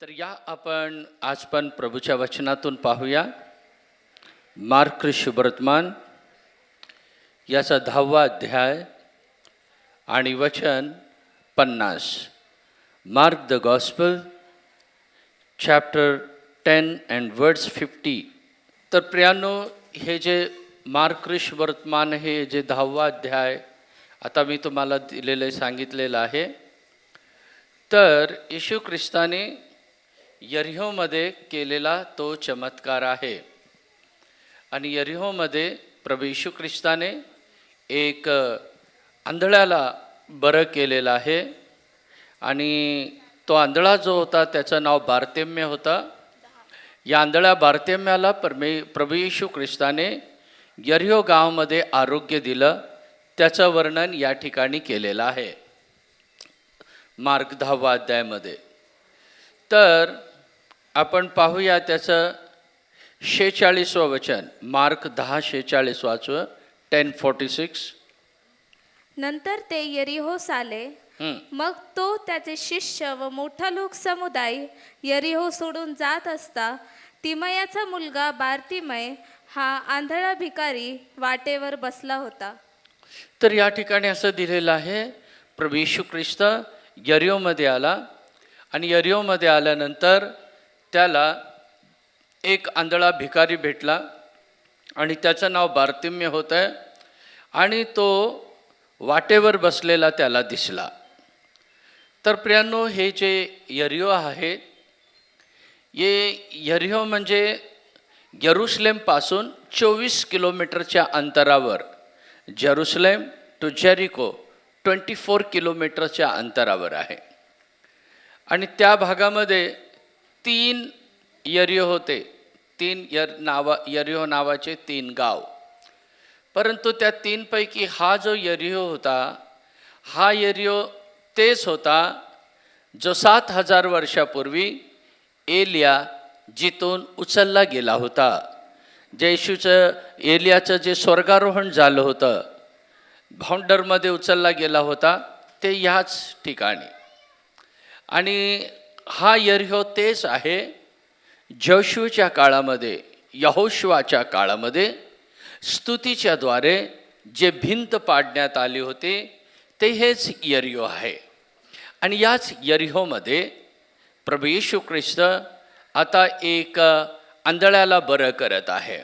तर या आपण आज पण प्रभूच्या वचनातून पाहूया. मार्क शुभवर्तमान याचा 10वा अध्याय आणि वचन 50. Mark the gospel chapter 10 and words 50. तर प्रियांनो, हे जे मार्क शुभवर्तमान हे जे 10वा अध्याय आता मी तुम्हाला सांगितलेलं आहे. तर येशू ख्रिस्ताने यरिहोमध्ये केलेला तो चमत्कार आहे. आणि यरिहोमध्ये प्रभू येशू ख्रिस्ताने एक आंधळ्याला बरं केलेलं आहे. आणि तो आंधळा जो होता त्याचं नाव बारतेम्य होतं. या आंधळ्या बारतेम्याला प्रभू येशू ख्रिस्ताने यरिहो गावामध्ये आरोग्य दिलं. त्याचं वर्णन या ठिकाणी केलेलं आहे मार्क 10वा अध्यायामध्ये. तर आपण पाहूया त्याचं 46वं वचन. मार्क 10:46 वाचू. 10:46. नंतर ते यरिहोस आले. मग तो, त्याचे शिष्य व मोठा लोक समुदाय यरिहो सोडून जात असता तिमयाचा मुलगा बारतिमय हा आंधळा भिकारी वाटेवर बसला होता. तर या ठिकाणी असं दिलेलं आहे, प्रभू येशू ख्रिस्त यरिहोमध्ये आला आणि यरिहोमध्ये आल्यानंतर त्याला एक आंधळा भिकारी भेटला आणि त्याचं नाव बारतिम्य होतं. आणि तो वाटेवर बसलेला त्याला दिसला. तर प्रियांनो, हे जे यरिहो आहे, हे यरिहो म्हणजे यरुशलेमपासून 24 किलोमीटरच्या अंतरावर, जेरुसलेम टू जेरिको 24 किलोमीटरच्या अंतरावर आहे. आणि त्या भागामध्ये 3 यरिहो होते. 3 यरिहो नावाचे 3 गाव. परंतु त्या 3 पैकी हा जो यरिहो होता, हा यरिहो तेच होता जो 7000 वर्षापूर्वी एलिया जिथून उचलला गेला होता. एलियाचं जे स्वर्गारोहण झालं होतं, भांडरमध्ये उचलला गेला होता, ते ह्याच ठिकाणी. आणि हा यरिहो तेच आहे जोशूच्या काळामध्ये, यहोशुआच्या काळामध्ये स्तुतीच्या द्वारे जे भिंत पाडण्यात आली होती, ते हेच यरिहो आहे. आणि याच यरिहोमध्ये प्रभू येशू ख्रिस्त आता एक आंधळ्याला बरं करत आहे.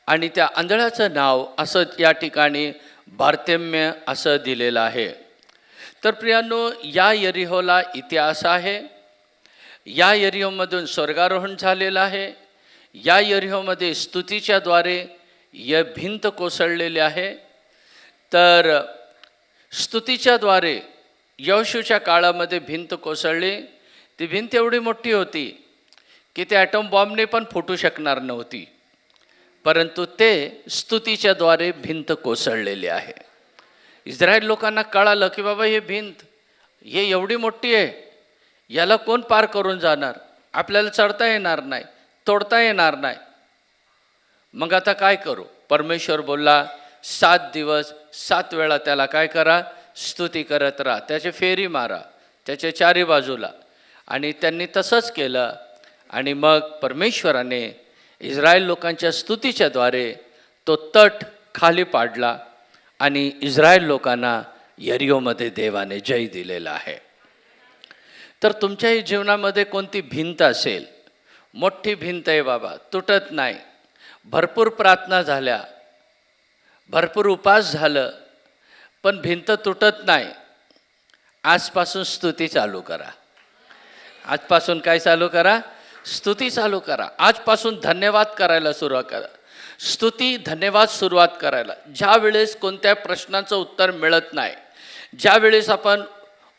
आणि त्या आंधळ्याचं नाव असं या ठिकाणी बारतेम्य असं दिलेलं आहे. तर प्रियांनो, या यरिहोला इतिहास आहे. या यरिहोमधून स्वर्गारोहण झालेलं आहे. या यरिहोमध्ये स्तुतीच्या द्वारे या भिंत कोसळलेली आहे. तर स्तुतीच्या द्वारे यहोशूच्या काळामध्ये भिंत कोसळली. ती भिंत एवढी मोठी होती की ते ॲटम बॉम्बने पण फुटू शकणार नव्हती. परंतु ते स्तुतीच्या द्वारे भिंत कोसळलेली आहे. इस्रायल लोकांना कळालं की बाबा हे भिंत हे एवढी मोठी आहे, याला कोण पार करून जाणार, आपल्याला चढता येणार नाही, तोडता येणार नाही. मग आता काय करू? परमेश्वर बोलला, 7 दिवस 7 वेळा त्याला काय करा, स्तुती करत राहा, त्याचे फेरी मारा त्याच्या 4ही बाजूला. आणि त्यांनी तसंच केलं. आणि मग परमेश्वराने इस्रायल लोकांच्या स्तुतीच्या द्वारे तो तट खाली पाडला आणि इस्रायल लोकांना यरिहोमध्ये देवाने जय दिलेला आहे. तर तुमच्याही जीवनामध्ये कोणती भिंत असेल, मोठी भिंत आहे बाबा, तुटत नाही, भरपूर प्रार्थना झाल्या, भरपूर उपास झालं, पण भिंत तुटत नाही, आजपासून स्तुती चालू करा. आजपासून काय चालू करा? स्तुती चालू करा. आजपासून धन्यवाद करायला सुरुवात करा. स्तुती, धन्यवाद सुरुवात करायला. ज्या वेळेस कोणत्या प्रश्नाचं उत्तर मिळत नाही, ज्या वेळेस आपण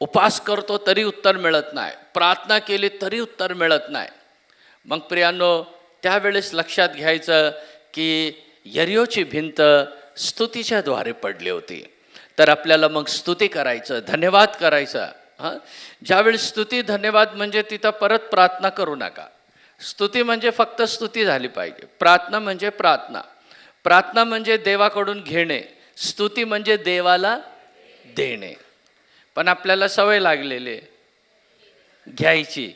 उपास करतो तरी उत्तर मिळत नाही, प्रार्थना केली तरी उत्तर मिळत नाही, मग प्रियांनो, त्यावेळेस लक्षात घ्यायचं की यरिहोची भिंत स्तुतीच्या द्वारे पडली होती. तर आपल्याला मग स्तुती करायचं, धन्यवाद करायचं. ज्यावेळेस स्तुती धन्यवाद म्हणजे तिथं परत प्रार्थना करू नका. स्तुती म्हणजे फक्त स्तुती झाली पाहिजे. प्रार्थना म्हणजे प्रार्थना. प्रार्थना म्हणजे देवाकडून घेणे, स्तुती म्हणजे देवाला देणे. पण आपल्याला सवय लागलेली घ्यायची,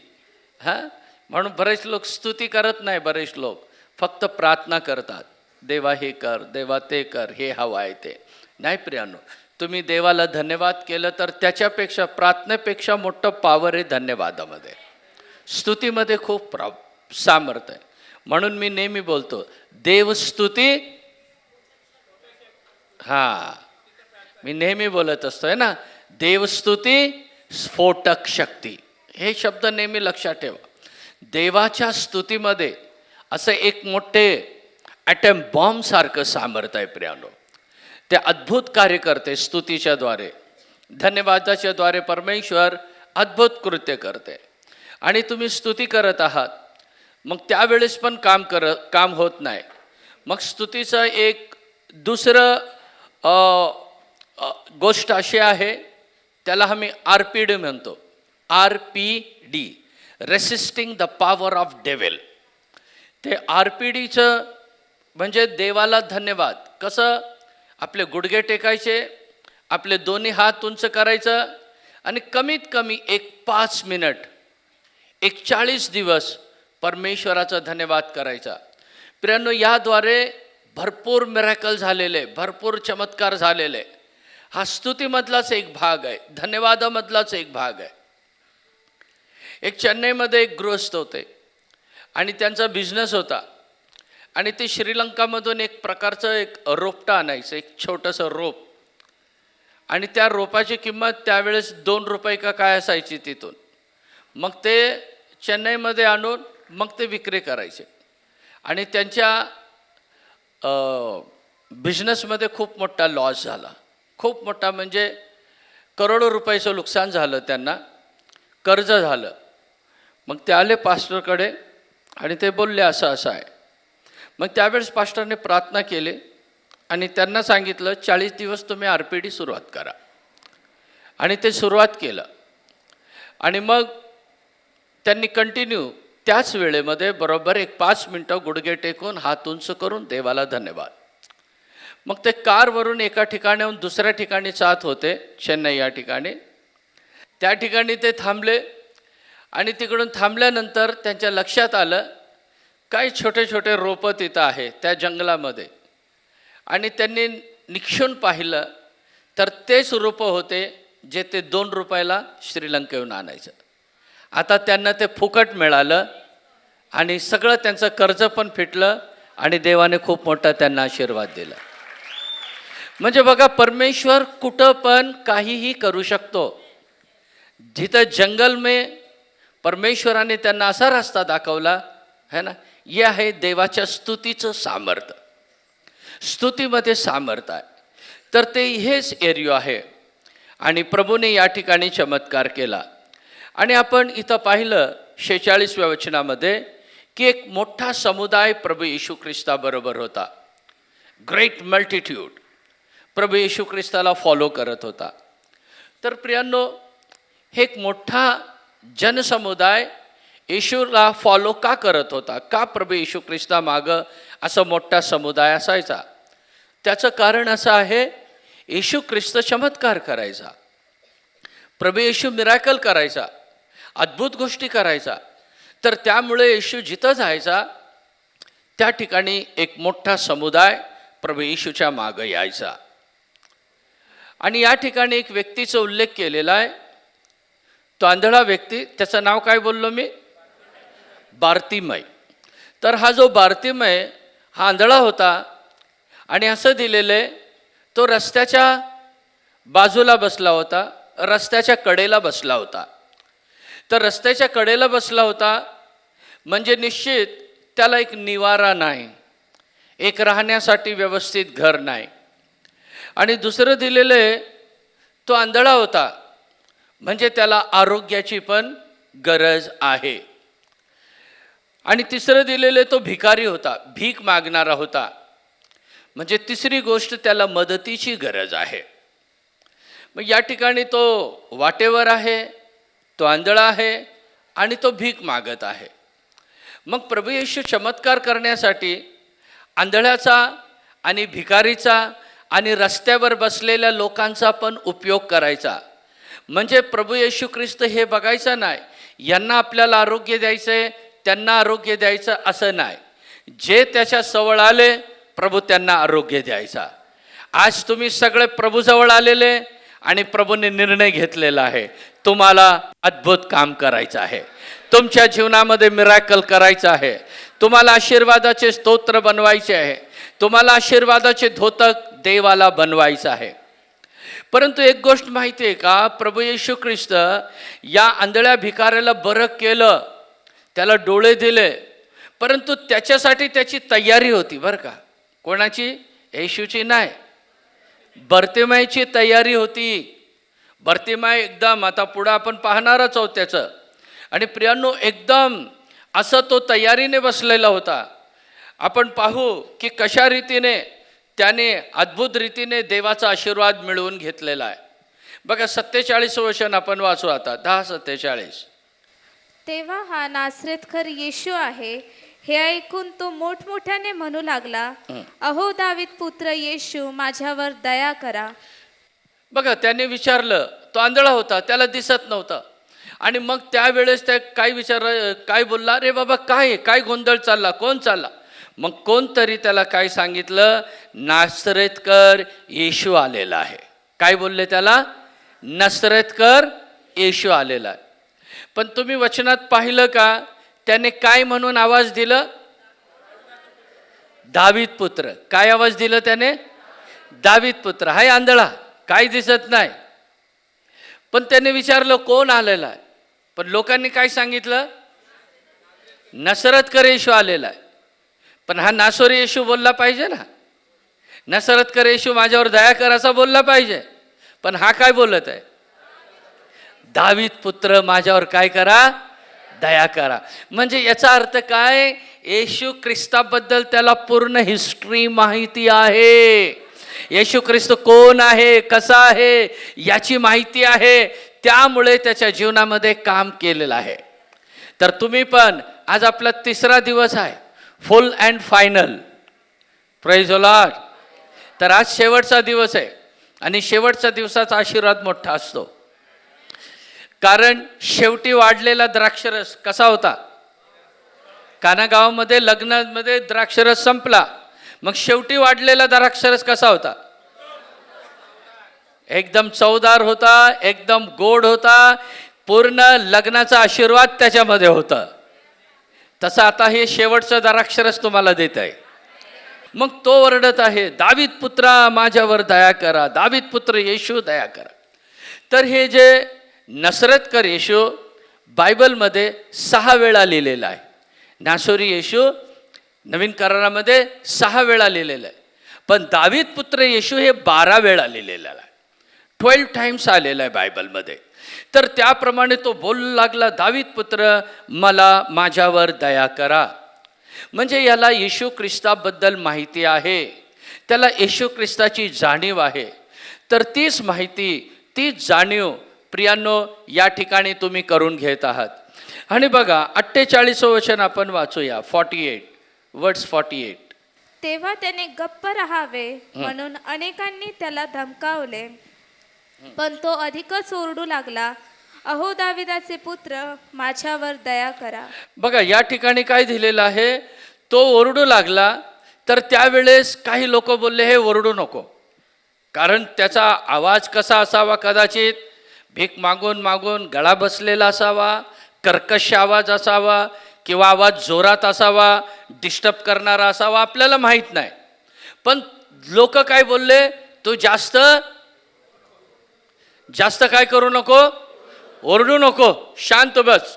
हां, म्हणून बरेच लोक स्तुती करत नाही. बरेच लोक फक्त प्रार्थना करतात, देवा हे कर, देवा ते कर, हे हवं आहे ते नाही. प्रियानो, तुम्ही देवाला धन्यवाद केलं तर त्याच्यापेक्षा, प्रार्थनेपेक्षा मोठं पॉवर आहे धन्यवादामध्ये. स्तुतीमध्ये खूप सामर्थ्य आहे. म्हणून मी नेहमी बोलतो, देवस्तुती. हां, मी नेहमी बोलत असतोय ना, देवस्तुती स्फोटक शक्ती. हे शब्द नेहमी लक्षात ठेवा. देवाच्या स्तुतीमध्ये असं एक मोठे ॲटम बॉम्ब सारखं सामर्थ्य आहे प्रियानो. ते अद्भुत कार्य करते स्तुतीच्या द्वारे, धन्यवादाच्या द्वारे परमेश्वर अद्भुत कृत्य करते. आणि तुम्ही स्तुती करत आहात, मग त्यावेळेस पण काम होत नाही. मग स्तुतीचं एक दुसरं गोष्ट अशी आहे, त्याला आम्ही RPD म्हणतो. RPD, resisting the power of devil. ते RPDचं म्हणजे देवाला धन्यवाद. कसं? आपले गुडघे टेकायचे, आपले दोन्ही हात उंच करायचं आणि कमीत कमी 5 मिनिट, 40 दिवस परमेश्वराचा धन्यवाद करायचा. प्रियांनो, याद्वारे भरपूर मिरॅकल झालेले, भरपूर चमत्कार झालेले. हा स्तुतीमधलाच एक भाग आहे, धन्यवादामधलाच एक भाग आहे. एक चेन्नईमध्ये एक गृहस्थ होते आणि त्यांचा बिझनेस होता. आणि ते श्रीलंकामधून एक प्रकारचं एक रोपटं आणायचं, एक छोटंसं रोप. आणि त्या रोपाची किंमत त्यावेळेस 2 रुपये का काय असायची तिथून. मग ते चेन्नईमध्ये आणून मग ते विक्री करायचे. आणि त्यांच्या बिझनेसमध्ये खूप मोठा लॉस झाला, खूप मोठा, म्हणजे करोडो रुपयाचं नुकसान झालं, त्यांना कर्ज झालं. मग ते आले पास्टरकडे आणि ते बोलले असं असं आहे. मग त्यावेळेस पास्टरने प्रार्थना केली आणि त्यांना सांगितलं 40 दिवस तुम्ही RPD सुरुवात करा. आणि ते सुरुवात केलं. आणि मग त्यांनी कंटिन्यू त्याच वेळेमध्ये बरोबर 5 मिनटं गुडघे टेकून हात उंच करून देवाला धन्यवाद. मग ते कारवरून एका ठिकाणाहून दुसऱ्या ठिकाणी जात होते, चेन्नई या ठिकाणी. त्या ठिकाणी ते थांबले आणि तिकडून थांबल्यानंतर त्यांच्या लक्षात आलं काही छोटे छोटे रोपं तिथं आहे त्या जंगलामध्ये. आणि त्यांनी निक्षून पाहिलं तर तेच रोपं होते जे ते 2 रुपयाला श्रीलंकेहून आणायचं. आता त्यांना ते फुकट मिळालं आणि सगळं त्यांचं कर्ज पण फिटलं आणि देवाने खूप मोठा त्यांना आशीर्वाद दिला. म्हणजे बघा, परमेश्वर कुठं पण काहीही करू शकतो. जिथं जंगल में परमेश्वराने त्यांना असा रस्ता दाखवला है ना. हे आहे देवाच्या स्तुतीचं सामर्थ्य. स्तुतीमध्ये सामर्थ्य आहे. तर ते हेच एरियो आहे. आणि प्रभूने या ठिकाणी चमत्कार केला. आणि आपण इथं पाहिलं 46व्या वचनामध्ये की एक मोठा समुदाय प्रभू येशू ख्रिस्ताबरोबर होता. ग्रेट मल्टिट्यूड प्रभू येशू ख्रिस्ताला फॉलो करत होता. तर प्रियांनो, हे एक मोठा जनसमुदाय येशूला फॉलो का करत होता? का प्रभू येशू ख्रिस्ता मागं असं मोठा समुदाय असायचा? त्याचं कारण असं आहे, येशू ख्रिस्त चमत्कार करायचा, प्रभू येशू मिराकल करायचा, अद्भुत गोष्टी करायचा. तर त्यामुळे येशू जिथं जायचा त्या ठिकाणी एक मोठा समुदाय प्रभू येशूच्या मागं यायचा. आणि या ठिकाणी एक व्यक्तीचा उल्लेख केलेला आहे, तो आंधळा व्यक्ती. त्याचं नाव काय बोललो मी? बार्तिमय. तर हा जो बार्तिमय हा आंधळा होता. आणि असं दिलेलं आहे, तो रस्त्याच्या बाजूला बसला होता, रस्त्याच्या कडेला बसला होता. तर रस्त्याच्या कडेला बसला होता म्हणजे निश्चित त्याला एक निवारा नाही, एक राहण्यासाठी व्यवस्थित घर नाही. आणि दुसरं दिलेलं आहे, तो आंधळा होता म्हणजे त्याला आरोग्याची पण गरज आहे. आणि तिसरं दिलेलं, तो भिकारी होता, भीक मागणारा होता. म्हणजे तिसरी गोष्ट, त्याला मदतीची गरज आहे. मग या ठिकाणी तो वाटेवर आहे, तो आंधळा आहे आणि तो भीक मागत आहे. मग प्रभू येशू चमत्कार करण्यासाठी आंधळ्याचा आणि भिकारीचा आणि रस्त्यावर बसलेल्या लोकांचा पण उपयोग करायचा. म्हणजे प्रभू येशू ख्रिस्त हे बघायचा नाही यांना आपल्याला आरोग्य द्यायचं आहे, त्यांना आरोग्य द्यायचं असं नाही. जे त्याच्या जवळ आले प्रभू त्यांना आरोग्य द्यायचा. आज तुम्ही सगळे प्रभूजवळ आलेले आणि प्रभूने निर्णय घेतलेला आहे, तुम्हाला अद्भुत काम करायचं आहे, तुमच्या जीवनामध्ये मिराकल करायचं आहे, तुम्हाला आशीर्वादाचे स्तोत्र बनवायचे आहे, तुम्हाला आशीर्वादाचे धोतक देवाला बनवायचं आहे. परंतु एक गोष्ट माहिती आहे का, प्रभू येशू ख्रिस्त या आंधळ्या भिकाऱ्याला बरं केलं, त्याला डोळे दिले, परंतु त्याच्यासाठी त्याची तयारी होती बरं का. कोणाची? येशूची नाही, बर्तिमाईची तयारी होती. बर्तिमाई एकदम, आता पुढं आपण पाहणारच आहोत त्याचं. आणि प्रियांनो, एकदम असं तो तयारीने बसलेला होता. आपण पाहू की कशा रीतीने त्याने अद्भुत रीतीने देवाचा आशीर्वाद मिळवून घेतलेला आहे. बघा 47 वचन आपण वाचू आता, 10:47. तेव्हा हा नासरेतकर येशू आहे हे ऐकून तो मोठमोठ्याने म्हणू लागला, अहो दावीद पुत्र येशू, माझ्यावर दया करा. बघा, त्याने विचारलं, तो आंधळा होता, त्याला दिसत नव्हतं. आणि मग त्यावेळेस त्या काय बोलला, अरे बाबा काय गोंधळ चालला, कोण चालला? मग कोणतरी त्याला काय सांगितलं, नासरेतकर येशू आलेला आहे. काय बोलले त्याला? नासरेतकर येशू आलेला आहे. पण तुम्ही वचनात पाहिलं का, त्याने काय म्हणून आवाज दिलं? दावीद पुत्र. काय आवाज दिलं त्याने? दावीद पुत्र. हाय आंधळा, काय दिसत नाही. पण त्याने विचारलं कोण आलेला आहे, पण लोकांनी काय सांगितलं? नासरतकर येशू आलेला आहे. पण हा नासोरी येशू बोलला पाहिजे ना, नासरतकर येशू माझ्यावर दया कर असा बोलला पाहिजे. पण हा काय बोलत आहे? दावीद पुत्र माझ्यावर काय करा? दया करा. म्हणजे याचा अर्थ काय? येशू ख्रिस्ताबद्दल त्याला पूर्ण हिस्ट्री माहिती आहे. येशू ख्रिस्त कोण आहे, कसा आहे याची माहिती आहे. त्यामुळे त्याच्या जीवनामध्ये काम केलेलं आहे. तर तुम्ही पण, आज आपला 3रा दिवस आहे, फुल and final. Praise the Lord. तर आज शेवटचा दिवस आहे आणि शेवटच्या दिवसाचा आशीर्वाद मोठा असतो. कारण शेवटी वाढलेला द्राक्षरस कसा होता? काना गावामध्ये लग्नामध्ये द्राक्षरस संपला, मग शेवटी वाढलेला द्राक्षरस कसा होता? एकदम चवदार होता, एकदम गोड होता, पूर्ण लग्नाचा आशीर्वाद त्याच्यामध्ये होता. तसं आता हे शेवटचं द्राक्षरस तुम्हाला देत आहे. मग तो ओरडत आहे, दावीद पुत्रा माझ्यावर दया करा, दावीद पुत्र येशू दया करा. तर हे जे नसरतकर येशू बायबलमध्ये 6 वेळा लिहिलेला आहे. नासोरी येशू नवीन करारामध्ये 6 वेळा लिहिलेलं आहे. पण दावीद पुत्र येशू हे 12 वेळा लिहिलेलं आहे. 12 टाइम्स आलेलं आहे बायबलमध्ये. तर त्याप्रमाणे तो बोलू लागला, दावीद पुत्र मला माझ्यावर दया करा. म्हणजे याला येशू ख्रिस्ताबद्दल माहिती आहे, त्याला येशू ख्रिस्ताची जाणीव आहे. तर तीच माहिती, तीच जाणीव प्रियांनो या ठिकाणी तुम्ही करून घेत आहात. आणि बघा 48 वचन आपण वाचूया, 48 वर्ड्स 48. तेव्हा त्याने गप्प राहावे म्हणून अनेकांनी त्याला धमकावले, पण तो अधिकच ओरडू लागला, अहो दाविदाचे पुत्र माझ्यावर दया करा. बघा या ठिकाणी काय दिलेलं आहे, तो ओरडू लागला. तर त्यावेळेस काही लोक बोलले हे ओरडू नको, कारण त्याचा आवाज कसा असावा, कदाचित भीक मागून मागून गळा बसलेला असावा, कर्कश आवाज असावा, किंवा आवाज जोरात असावा, डिस्टर्ब करणारा असावा, आपल्याला माहीत नाही. पण लोक काय बोलले, तू जास्त काय करू नको, ओरडू नको, शांत बस.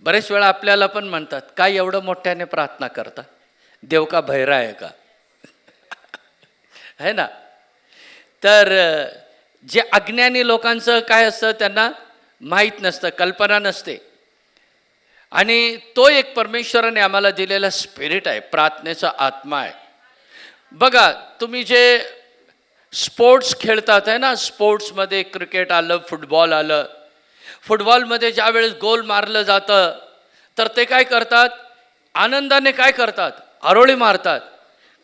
बरेच वेळा आपल्याला पण म्हणतात, काय एवढं मोठ्याने प्रार्थना करता, देव का बहिरा आहे का? है ना. तर जे अज्ञानी लोकांचं काय असतं, त्यांना माहीत नसतं, कल्पना नसते. आणि तो एक परमेश्वराने आम्हाला दिलेला स्पिरिट आहे, प्रार्थनेचा आत्मा आहे. बघा तुम्ही जे स्पोर्ट्स खेळतात आहे ना, स्पोर्ट्समध्ये क्रिकेट आलं, फुटबॉल आलं, फुटबॉलमध्ये ज्या वेळेस गोल मारलं जातं तर ते काय करतात, आनंदाने काय करतात, आरोळी मारतात.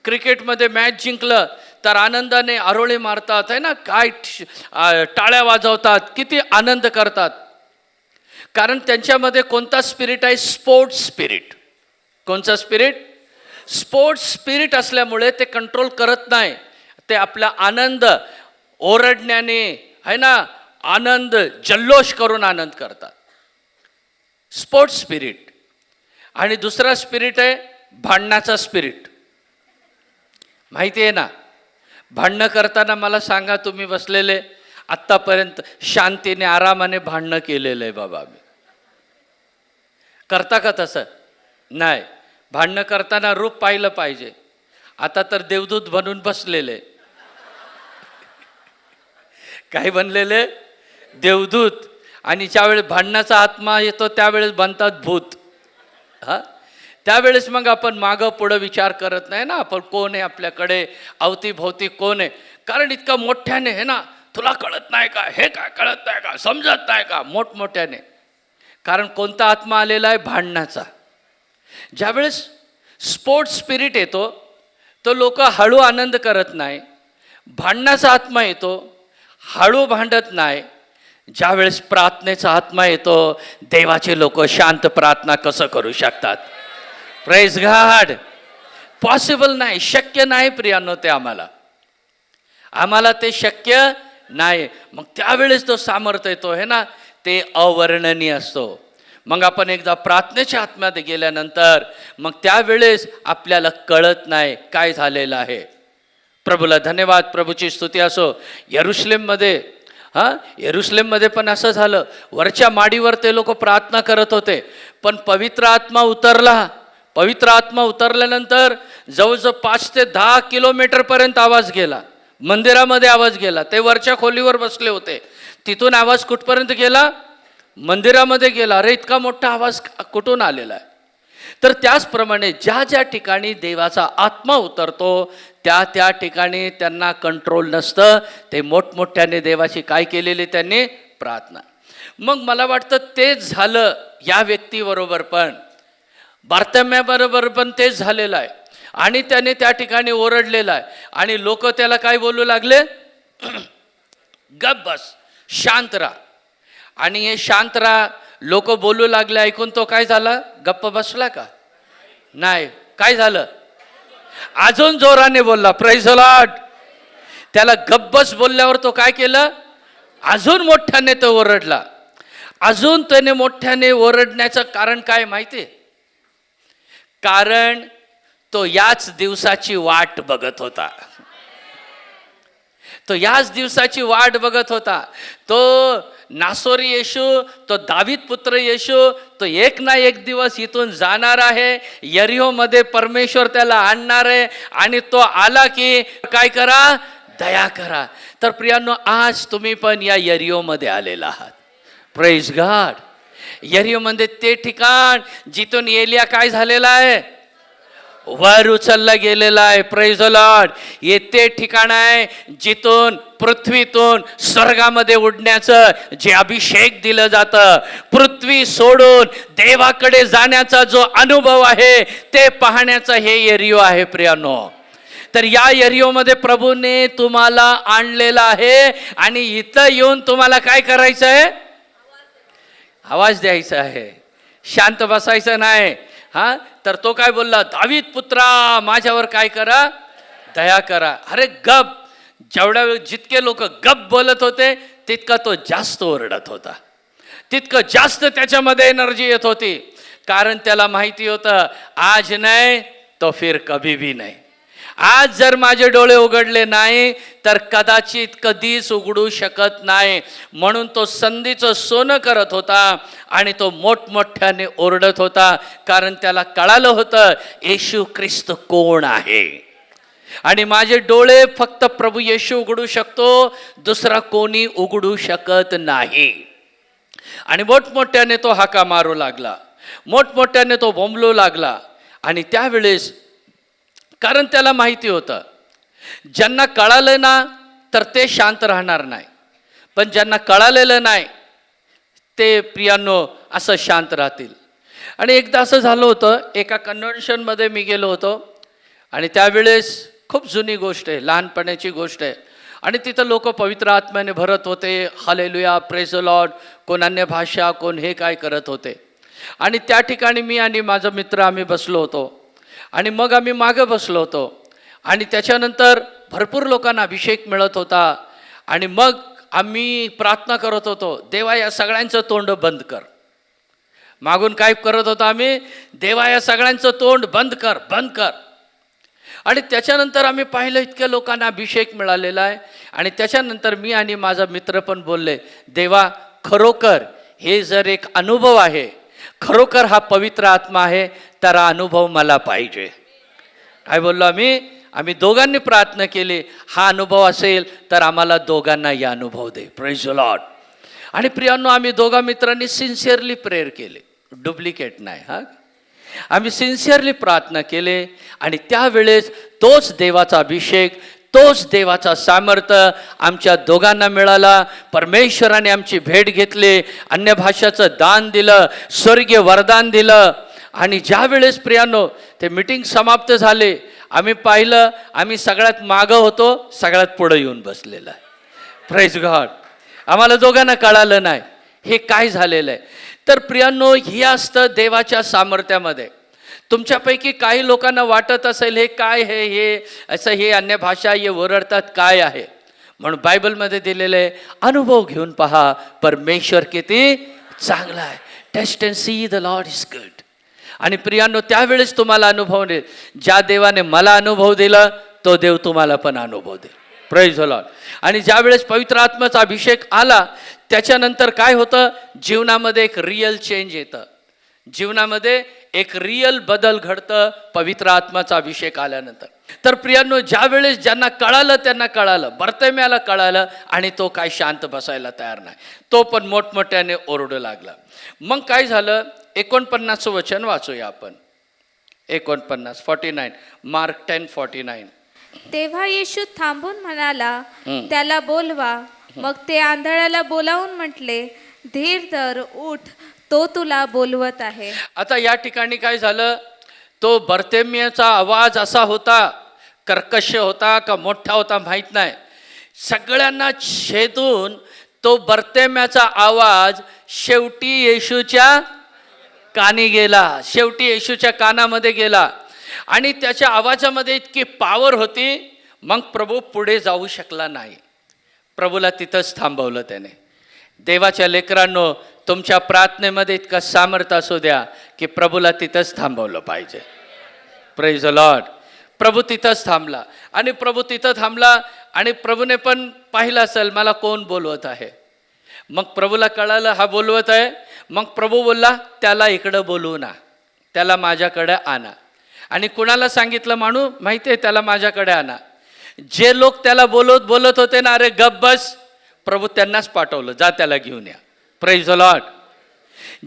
क्रिकेटमध्ये मॅच जिंकलं तर आनंदाने आरोळी मारतात आहे ना, काय टाळ्या वाजवतात, किती आनंद करतात. कारण त्यांच्यामध्ये कोणता स्पिरिट आहे? Sports spirit. कोणचा स्पिरिट? स्पोर्ट्स स्पिरिट असल्यामुळे ते कंट्रोल करत नाही. ते आपला आनंद ओरडण्याने आहे ना, आनंद जल्लोष करून आनंद करतात. Sports spirit. आणि दुसरा स्पिरिट आहे भांडणाचा स्पिरिट. माहिती आहे ना, भांडणं करताना मला सांगा, तुम्ही बसलेले आत्तापर्यंत शांतीने आरामाने भांडणं केलेलं आहे बाबा आम्ही? करता का तसं? नाही. भांडणं करताना रूप पाहिलं पाहिजे. आता तर देवदूत बनून बसलेले. काय बनलेले? देवदूत. आणि ज्यावेळेस भांडणाचा आत्मा येतो त्यावेळेस बनतात भूत. हा, त्यावेळेस मग आपण मागं पुढं विचार करत नाही ना, आपण कोण आहे, आपल्याकडे अवतीभोवती कोण आहे. कारण इतका मोठ्याने आहे ना, तुला कळत नाही का, हे काय कळत नाही का, समजत नाही का, मोठमोठ्याने. कारण कोणता आत्मा आलेला आहे? भांडणाचा. ज्यावेळेस स्पोर्ट्स स्पिरिट येतो तो लोक हळू आनंद करत नाही. भांडणाचा आत्मा येतो, हळू भांडत नाही. ज्यावेळेस प्रार्थनेचा आत्मा येतो, देवाचे लोक शांत प्रार्थना कसं करू शकतात? Praise God. पॉसिबल नाही, शक्य नाही प्रियांनो, ते आम्हाला ते शक्य नाही. मग त्यावेळेस तो सामर्थ्य येतो आहे ना, ते अवर्णनीय असतो. मग आपण एकदा प्रार्थनेच्या आत्म्यात गेल्यानंतर मग त्यावेळेस आपल्याला कळत नाही काय झालेलं आहे. प्रभूला धन्यवाद, प्रभूची स्तुती असो. यरुशलेममध्ये पण असं झालं. वरच्या माडीवर ते लोक प्रार्थना करत होते, पण पवित्र आत्मा उतरला. पवित्र आत्मा उतरल्यानंतर जवळजवळ 5 ते 10 किलोमीटरपर्यंत आवाज गेला. मंदिरामध्ये आवाज गेला. ते वरच्या खोलीवर बसले होते, तिथून आवाज कुठपर्यंत गेला? मंदिरामध्ये गेला. अरे इतका मोठा आवाज कुठून आलेला आहे? तर त्याचप्रमाणे ज्या ज्या ठिकाणी देवाचा आत्मा उतरतो त्या ठिकाणी त्यांना कंट्रोल नसतं. ते मोठमोठ्याने देवाची काय केलेली? त्यांनी प्रार्थना. मग मला वाटतं तेच झालं या व्यक्तीबरोबर पण, बारतिमेयाबरोबर पण तेच झालेलं आहे. आणि त्याने त्या ठिकाणी ओरडलेलं आहे आणि लोक त्याला काय बोलू लागले? गप बस, शांत राहा. आणि हे शांत राहा लोक बोलू लागले ऐकून तो काय झाला? गप्प बसला का? नाही. काय झालं? अजून जोराने बोलला. Praise the Lord. त्याला गप्प बस बोलल्यावर तो काय केलं? अजून मोठ्याने तो ओरडला. अजून त्याने मोठ्याने ओरडण्याचं कारण काय माहिती? कारण तो याच दिवसाची वाट बघत होता. तो याच दिवसाची वाट बघत होता. तो नासोरी येशू, तो दावीद पुत्र येशू, तो एक ना एक दिवस इथून जाणार आहे. यरीहोमध्ये परमेश्वर त्याला आणणार आहे. आणि तो आला की काय करा? दया करा. तर प्रियांनो, आज तुम्ही पण या यरीहोमध्ये आलेला आहात. Praise God. यरीहोमध्ये ते ठिकाण जिथून एलिया काय झालेला आहे? वर उचलला गेलेला आहे. Praise the Lord. हे ते ठिकाण आहे जिथून पृथ्वीतून स्वर्गामध्ये उडण्याचं जे अभिषेक दिलं जातं, पृथ्वी सोडून देवाकडे जाण्याचा जो अनुभव आहे ते पाहण्याचा हे यरीहो आहे प्रियांनो. तर या यरीहोमध्ये प्रभूने तुम्हाला आणलेलं आहे आणि इथं येऊन तुम्हाला काय करायचं आहे? आवाज द्यायचा आहे. शांत बसायचं नाही. हा, तर तो काय बोलला? दावीद पुत्रा, माझ्यावर काय करा? दया करा. अरे गप. जेवढ्या वेळ जितके लोक गप बोलत होते तितका तो जास्त ओरडत होता, तितकं जास्त त्याच्यामध्ये एनर्जी येत होती. कारण त्याला माहिती होतं, आज नाही तो फिर कभी भी नाही. आज जर माझे डोळे उघडले नाही तर कदाचित कधीच उघडू शकत नाही. म्हणून तो संधीचं सोनं करत होता आणि तो मोठमोठ्याने ओरडत होता. कारण त्याला कळालं होतं येशू ख्रिस्त कोण आहे. आणि माझे डोळे फक्त प्रभू येशू उघडू शकतो, दुसरा कोणी उघडू शकत नाही. आणि मोठमोठ्याने तो हाका मारू लागला, मोठमोठ्याने तो बोंबलू लागला. आणि त्यावेळेस कारण त्याला माहिती होतं ज्यांना कळालं ना तर ते शांत राहणार नाही, पण ज्यांना कळालेलं नाही ते प्रियांनो असं शांत राहतील. आणि एकदा असं झालं होतं, एका कन्व्हेन्शनमध्ये मी गेलो होतो आणि त्यावेळेस खूप जुनी गोष्ट आहे, लहानपणाची गोष्ट आहे. आणि तिथं लोक पवित्र आत्म्याने भरत होते, हालेलुया, प्रेज द लॉर्ड, कोण अन्य भाषा, कोण हे काय करत होते. आणि त्या ठिकाणी मी आणि माझा मित्र आम्ही बसलो होतो. आणि मग आम्ही मागं बसलो होतो. आणि त्याच्यानंतर भरपूर लोकांना अभिषेक मिळत होता. आणि मग आम्ही प्रार्थना करत होतो, देवा या सगळ्यांचं तोंड बंद कर. मागून काय करत होतो आम्ही, देवा या सगळ्यांचं तोंड बंद कर, बंद कर. आणि त्याच्यानंतर आम्ही पाहिलं इतक्या लोकांना अभिषेक मिळालेला आहे. आणि त्याच्यानंतर मी आणि माझा मित्र पण बोलले, देवा खरोखर हे जर एक अनुभव आहे, खरोखर हा पवित्र आत्मा आहे, तर हा अनुभव मला पाहिजे. काय बोललो आम्ही दोघांनी प्रार्थना केली, हा अनुभव असेल तर आम्हाला दोघांना या अनुभव दे. Praise the Lord. आणि प्रियांनो, आम्ही दोघा मित्रांनी सिन्सिअरली प्रेयर केले, डुप्लिकेट नाही. आम्ही सिन्सिअरली प्रार्थना केले. आणि त्यावेळेस तोच देवाचा अभिषेक, तोच देवाचा सामर्थ्य आमच्या दोघांना मिळाला. परमेश्वराने आमची भेट घेतली, अन्य भाषाचं दान दिलं, स्वर्गीय वरदान दिलं. आणि ज्या वेळेस प्रियांनो ते मीटिंग समाप्त झाले, आम्ही पाहिलं, आम्ही सगळ्यात मागं होतो, सगळ्यात पुढं येऊन बसलेलं आहे. Praise God. आम्हाला दोघांना कळालं नाही हे काय झालेलं आहे. तर प्रियांनो, हे असतं देवाच्या सामर्थ्यामध्ये. तुमच्यापैकी काही लोकांना वाटत असेल, हे काय हे असं, हे अन्य भाषा हे ओरडतात काय आहे. म्हणून बायबलमध्ये दिलेलं आहे, अनुभव घेऊन पहा परमेश्वर किती चांगला आहे. Taste and see the Lord is good. आणि प्रियांनो, त्यावेळेस तुम्हाला अनुभव देईल. ज्या देवाने मला अनुभव दिला, तो देव तुम्हाला पण अनुभव देईल. Praise the Lord. आणि ज्या वेळेस पवित्र आत्म्याचा अभिषेक आला, त्याच्यानंतर काय होतं, जीवनामध्ये एक रिअल चेंज येतं. जीवनामध्ये एक रिअल बदल घडतं पवित्र आत्म्याचा अभिषेक आल्यानंतर. तर प्रियांनो, ज्या वेळेस ज्यांना कळालं त्यांना कळालं, बर्तिमेयाला कळालं, आणि तो काय शांत बसायला तयार नाही. तो पण मोठमोठ्याने ओरडू लागला. मग काय झालं, 49 वचन वाचूया आपण. 49 मार्क 10:49. तेव्हा येशू थांबून म्हणाला, त्याला बोलवा. मग ते आंधळ्याला बोलावून म्हटले, धीर धर, उठ, तो तुला बोलवत आहे. आता या ठिकाणी काय झालं, तो बर्तिमेयाचा आवाज असा होता, कर्कश होता का मोठा होता माहीत नाही, सगळ्यांना छेदून तो बर्तिमेयाचा आवाज शेवटी येशूच्या कानी गेला, शेवटी येशूच्या कानामध्ये गेला. आणि त्याच्या आवाजामध्ये इतकी पॉवर होती, मग प्रभू पुढे जाऊ शकला नाही. प्रभूला तिथंच थांबवलं त्याने. देवाच्या लेकरांनो, तुमच्या प्रार्थनेमध्ये इतकं सामर्थ्य असू द्या की प्रभूला तिथंच थांबवलं पाहिजे. Praise the Lord. प्रभू तिथंच थांबला. आणि प्रभू तिथं थांबला. आणि प्रभूने पण पाहिलं असेल मला कोण बोलवत आहे. मग प्रभूला कळालं हा बोलवत आहे. मग प्रभू बोलला, त्याला इकडं बोलवू ना, त्याला माझ्याकडे आणा. आणि कुणाला सांगितलं माणू माहिती आहे, त्याला माझ्याकडे आणा. जे लोक त्याला बोलत होते ना, अरे गप बस, प्रभू त्यांनाच पाठवलं, जा त्याला घेऊन या. Praise the Lord.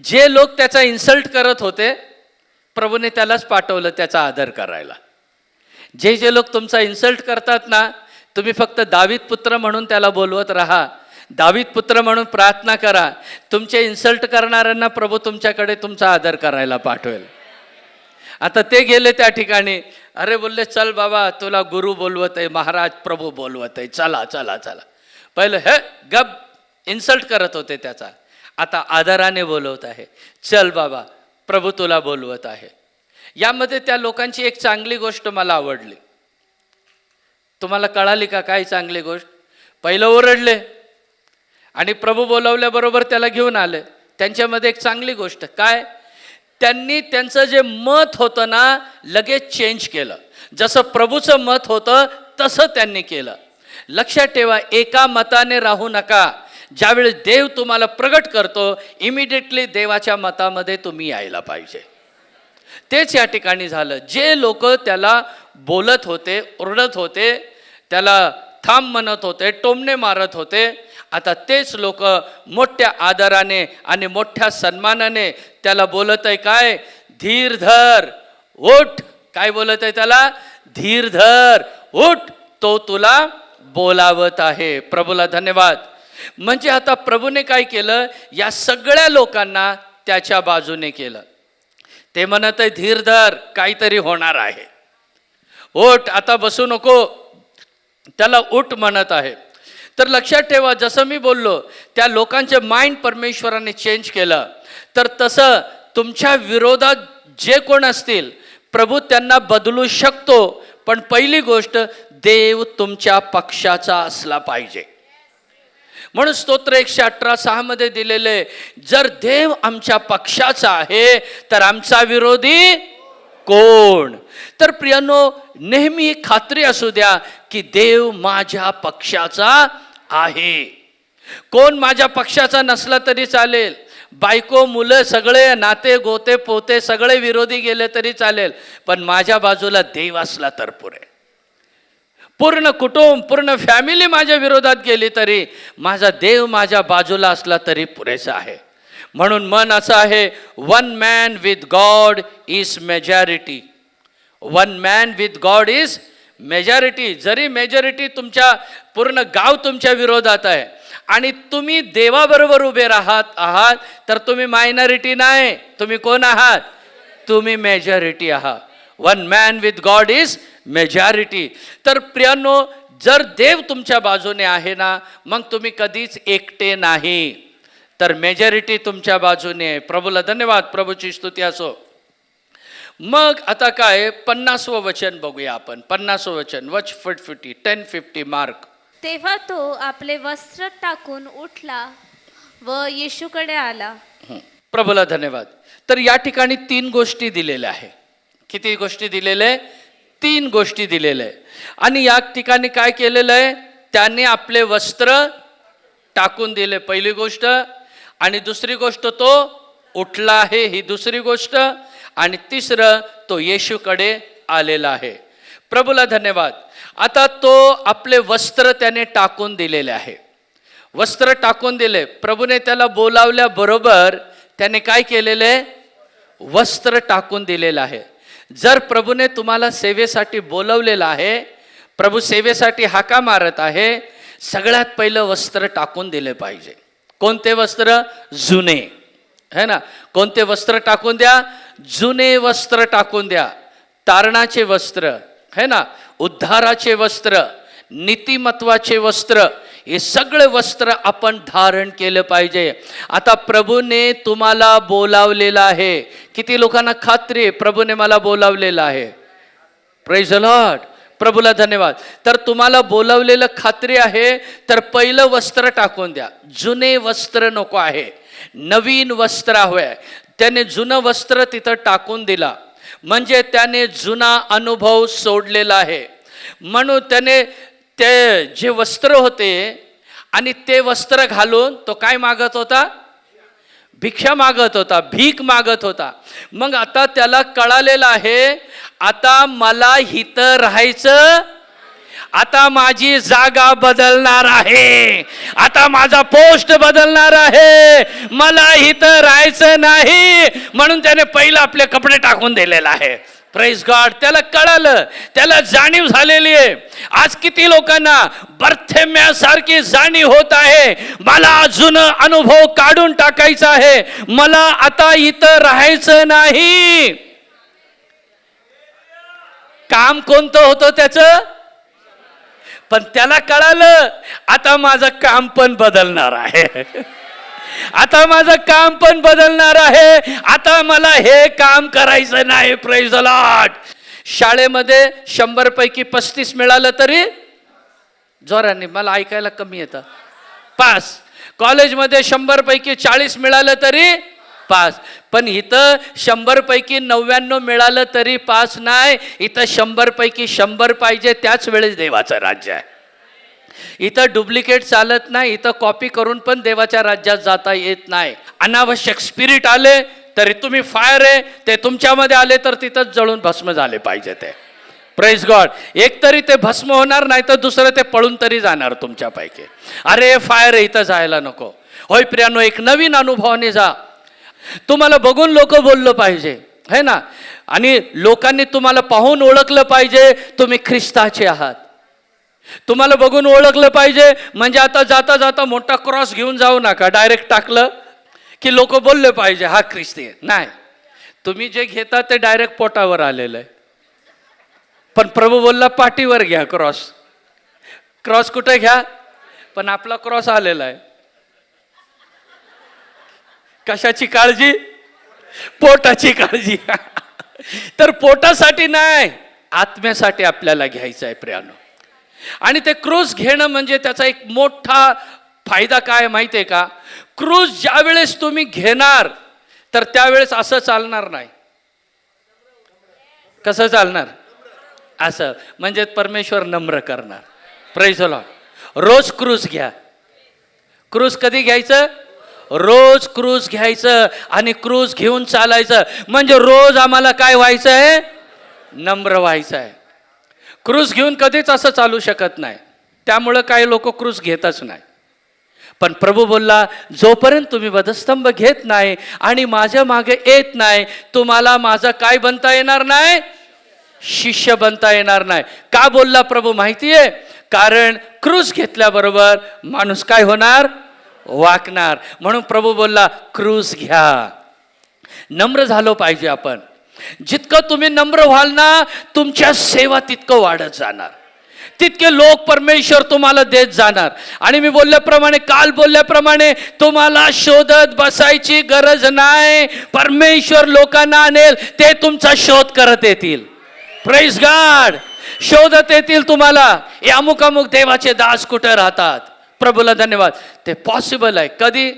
जे लोक त्याचा इन्सल्ट करत होते, प्रभूने त्यालाच पाठवलं त्याचा आदर करायला. जे लोक तुमचा इन्सल्ट करतात ना, तुम्ही फक्त दावीद पुत्र म्हणून त्याला बोलवत राहा, दावीद पुत्र म्हणून प्रार्थना करा. तुमचे इन्सल्ट करणाऱ्यांना प्रभू तुमच्याकडे तुमचा आदर करायला पाठवेल. आता ते गेले त्या ठिकाणी, अरे बोलले, चल बाबा, तुला गुरु बोलवत आहे, महाराज प्रभू बोलवत आहे, चला चला चला. पहिलं हे गप इन्सल्ट करत होते त्याचा, आता आदराने बोलवत आहे, चल बाबा प्रभू तुला बोलवत आहे. यामध्ये त्या लोकांची एक चांगली गोष्ट मला आवडली. तुम्हाला कळाली का काय चांगली गोष्ट? पहिलं ओरडले आणि प्रभू बोलवल्याबरोबर त्याला घेऊन आले. त्यांच्यामध्ये एक चांगली गोष्ट काय, त्यांनी त्यांचं जे मत होतं ना लगेच चेंज केलं. जसं प्रभूचं मत होतं तसं त्यांनी केलं. लक्षात ठेवा, एका मताने राहू नका. ज्यावेळेस देव तुम्हाला प्रगट करतो, इमिडिएटली देवाच्या मतामध्ये तुम्ही यायला पाहिजे. तेच या ठिकाणी झालं. जे लोक त्याला बोलत होते, ओरडत होते, त्याला थांब म्हणत होते, टोमणे मारत होते, आता तेच लोक मोठ्या आदराने आणि मोठ्या सन्मानाने त्याला बोलत आहे काय, धीर धर, उठ. काय बोलत आहे त्याला? धीर धर, उठ, तो तुला बोलावत आहे. प्रभूला धन्यवाद. म्हणजे आता प्रभूने काय केलं, या सगळ्या लोकांना त्याच्या बाजूने केलं. ते म्हणत आहे धीर धर, काहीतरी होणार आहे, उठ, आता बसू नको. त्याला उठ म्हणत आहे. तर लक्षात ठेवा, जसं मी बोललो त्या लोकांचे माइंड परमेश्वराने चेंज केलं, तर तसं तुमच्या विरोधात जे कोण असतील प्रभू त्यांना बदलू शकतो. पण पहिली गोष्ट, देव तुमच्या पक्षाचा असला पाहिजे. म्हणून स्तोत्र 118:6 मध्ये दिलेले, जर देव आमच्या पक्षाचा आहे तर आमचा विरोधी कोण. तर प्रियानो, नेहमी खात्री असू द्या की देव माझ्या पक्षाचा आहे. कोण माझ्या पक्षाचा नसला तरी चालेल, बायको मुलं सगळे नाते गोते पोते सगळे विरोधी गेले तरी चालेल, पण माझ्या बाजूला देव असला तर पुरे. पूर्ण कुटुंब पूर्ण फॅमिली माझ्या विरोधात गेली तरी माझा देव माझ्या बाजूला असला तरी पुरेसा आहे. म्हणून मन असं आहे, one man with God is majority. One man with God is majority. जरी मेजॉरिटी तुमच्या पूर्ण गाव तुमच्या विरोधात आहे आणि तुम्ही देवाबरोबर उभे आहात तर तुम्ही मायनॉरिटी नाही, तुम्ही कोण आहात? तुम्ही मेजॉरिटी आहात. One man with God is majority. तर प्रियानो, जर देव तुमच्या बाजूने आहे ना, मग तुम्ही कधीच एकटे नाही, तर मेजॉरिटी तुमच्या बाजूने आहे. प्रभूला धन्यवाद, प्रभूची स्तुती असो. मग आता काय, 50वं वचन बघूया आपण. 50वं वचन, वच 10:50 मार्क. तेव्हा तो आपले वस्त्र टाकून उठला व येशूकडे आला. प्रभूला धन्यवाद. तर या ठिकाणी 3 गोष्टी दिलेल्या आहे. किती गोष्टी दिलेल्या आहे? 3 गोष्टी दिलेल्या आहे. आणि या ठिकाणी काय केलेलं आहे? त्याने आपले वस्त्र टाकून दिले, पहिली गोष्ट. आणि दुसरी गोष्ट, तो उठला आहे, ही दुसरी गोष्ट. आणि तिसरं, तो येशूकडे आलेला आहे. प्रभूला धन्यवाद. आता तो आपले वस्त्र त्याने टाकून दिलेले आहे. वस्त्र टाकून दिले. प्रभूने त्याला बोलावल्याबरोबर त्याने काय केलेलं आहे? वस्त्र टाकून दिलेलं आहे. जर प्रभूने तुम्हाला सेवेसाठी बोलवलेलं आहे, प्रभू सेवेसाठी हाका मारत आहे, सगळ्यात पहिलं वस्त्र टाकून दिले पाहिजे. कोणते वस्त्र? जुने, है ना. कोणते वस्त्र टाकून द्या? जुने वस्त्र टाकून द्या. तारणाचे वस्त्र, है ना, उद्धाराचे वस्त्र, नीतिमत्वाचे वस्त्र, हे सगळे वस्त्र आपण धारण केलं पाहिजे. आता प्रभूने तुम्हाला बोलावलेलं आहे. किती लोकांना खात्री आहे प्रभूने मला बोलावलेलं आहे? Praise the Lord. प्रभूला धन्यवाद. तर तुम्हाला बोलावलेलं खात्री आहे, तर पहिलं वस्त्र टाकून द्या. जुने वस्त्र नको आहे, नवीन वस्त्र हवंय. त्याने जुनं वस्त्र तिथं टाकून दिला, म्हणजे त्याने जुना अनुभव सोडलेला आहे. म्हणून त्याने ते जे वस्त्र होते आणि ते वस्त्र घालून तो काय मागत होता? भिक्षा मागत होता, भीक मागत होता. मग आता त्याला कळालेलं आहे, आता मला इथं राहायचं, आता माझी जागा बदलणार आहे, आता माझा पोस्ट बदलणार आहे, मला इथं राहायचं नाही. म्हणून त्याने पहिलं आपले कपडे टाकून दिलेलं आहे. Praise God. त्याला कळालं, त्याला जाणीव झालेली आहे. आज किती लोकांना बर्थेम्यासारखी जाणीव होत आहे, मला अजून अनुभव काढून टाकायचा आहे, मला आता इथं राहायचं नाही. काम कोणतं होतं त्याचं? पण त्याला कळालं, आता माझं काम पण बदलणार आहे, आता माझं काम पण बदलणार आहे, आता मला हे काम करायचं नाही. Praise the Lord. शाळेमध्ये 100 पैकी 35 मिळालं तरी जोराने, मला ऐकायला कमी येतं, पास. कॉलेजमध्ये 100 पैकी 40 मिळालं तरी पास. पण इथं 100 पैकी 99 मिळालं तरी पास नाही. इथं 100 पैकी 100 पाहिजे, त्याच वेळेस देवाचं राज्य आहे. इथं डुप्लिकेट चालत नाही, इथं कॉपी करून पण देवाच्या राज्यात जाता येत नाही. अनावश्यक स्पिरिट आले तरी तुम्ही फायर आहे, ते तुमच्यामध्ये आले तर तिथंच जळून भस्म झाले पाहिजे ते. Praise God. एक तरी ते भस्म होणार, नाही तर दुसरं ते पळून तरी जाणार तुमच्यापैकी. अरे फायर आहे, इथं जायला नको. होय प्रियानो, एक नवीन अनुभवाने जा. तुम्हाला बघून लोक बोललं पाहिजे, है ना. आणि लोकांनी तुम्हाला पाहून ओळखलं पाहिजे तुम्ही ख्रिस्ताचे आहात. तुम्हाला बघून ओळखलं पाहिजे. म्हणजे आता जाता जाता मोठा क्रॉस घेऊन जाऊ नका, डायरेक्ट टाकलं की लोक बोलले पाहिजे हा ख्रिस्ती आहे. नाही, तुम्ही जे घेता ते डायरेक्ट पोटावर आलेलं आहे. पण प्रभू बोलला पाठीवर घ्या क्रॉस. क्रॉस कुठे घ्या? पण आपला क्रॉस आलेला आहे. कशाची काळजी? पोटाची काळजी. तर पोटासाठी नाही, आत्म्यासाठी आपल्याला घ्यायचं आहे प्रियानो. आणि ते क्रूज घेणं म्हणजे त्याचा एक मोठा फायदा काय माहिती आहे का? क्रूज ज्या वेळेस तुम्ही घेणार तर त्यावेळेस असं चालणार नाही. कसं चालणार? असं म्हणजे परमेश्वर नम्र करणार. Praise the Lord. रोज क्रूज घ्या. क्रूज कधी घ्यायचं? रोज क्रूज घ्यायचं आणि क्रूज घेऊन चालायचं. म्हणजे रोज आम्हाला काय व्हायचं आहे? नम्र व्हायचं आहे. क्रूज घेऊन कधीच असं चालू शकत नाही. त्यामुळं काही लोक क्रूज घेतच नाही. पण प्रभू बोलला, जोपर्यंत तुम्ही वधस्तंभ घेत नाही आणि माझ्या मागे येत नाही, तुम्हाला माझं काय बनता येणार नाही? शिष्य बनता येणार नाही. का बोलला प्रभू माहिती आहे? कारण क्रूज घेतल्याबरोबर माणूस काय होणार? वाकणार. म्हणून प्रभू बोलला, क्रूज घ्या. नम्र झालो पाहिजे आपण. जितकं तुम्ही नम्र व्हाल ना, तुमच्या सेवा तितकं वाढत जाणार, तितके लोक परमेश्वर तुम्हाला देत जाणार. आणि मी बोलल्याप्रमाणे, काल बोलल्याप्रमाणे, तुम्हाला शोधत बसायची गरज नाही. परमेश्वर लोकांना आणेल, ते तुमचा शोध करत येतील. Praise God. शोधत येतील तुम्हाला, हे अमुक अमुक देवाचे दास कुठे राहतात. प्रभूला धन्यवाद. ते पॉसिबल आहे. कधी?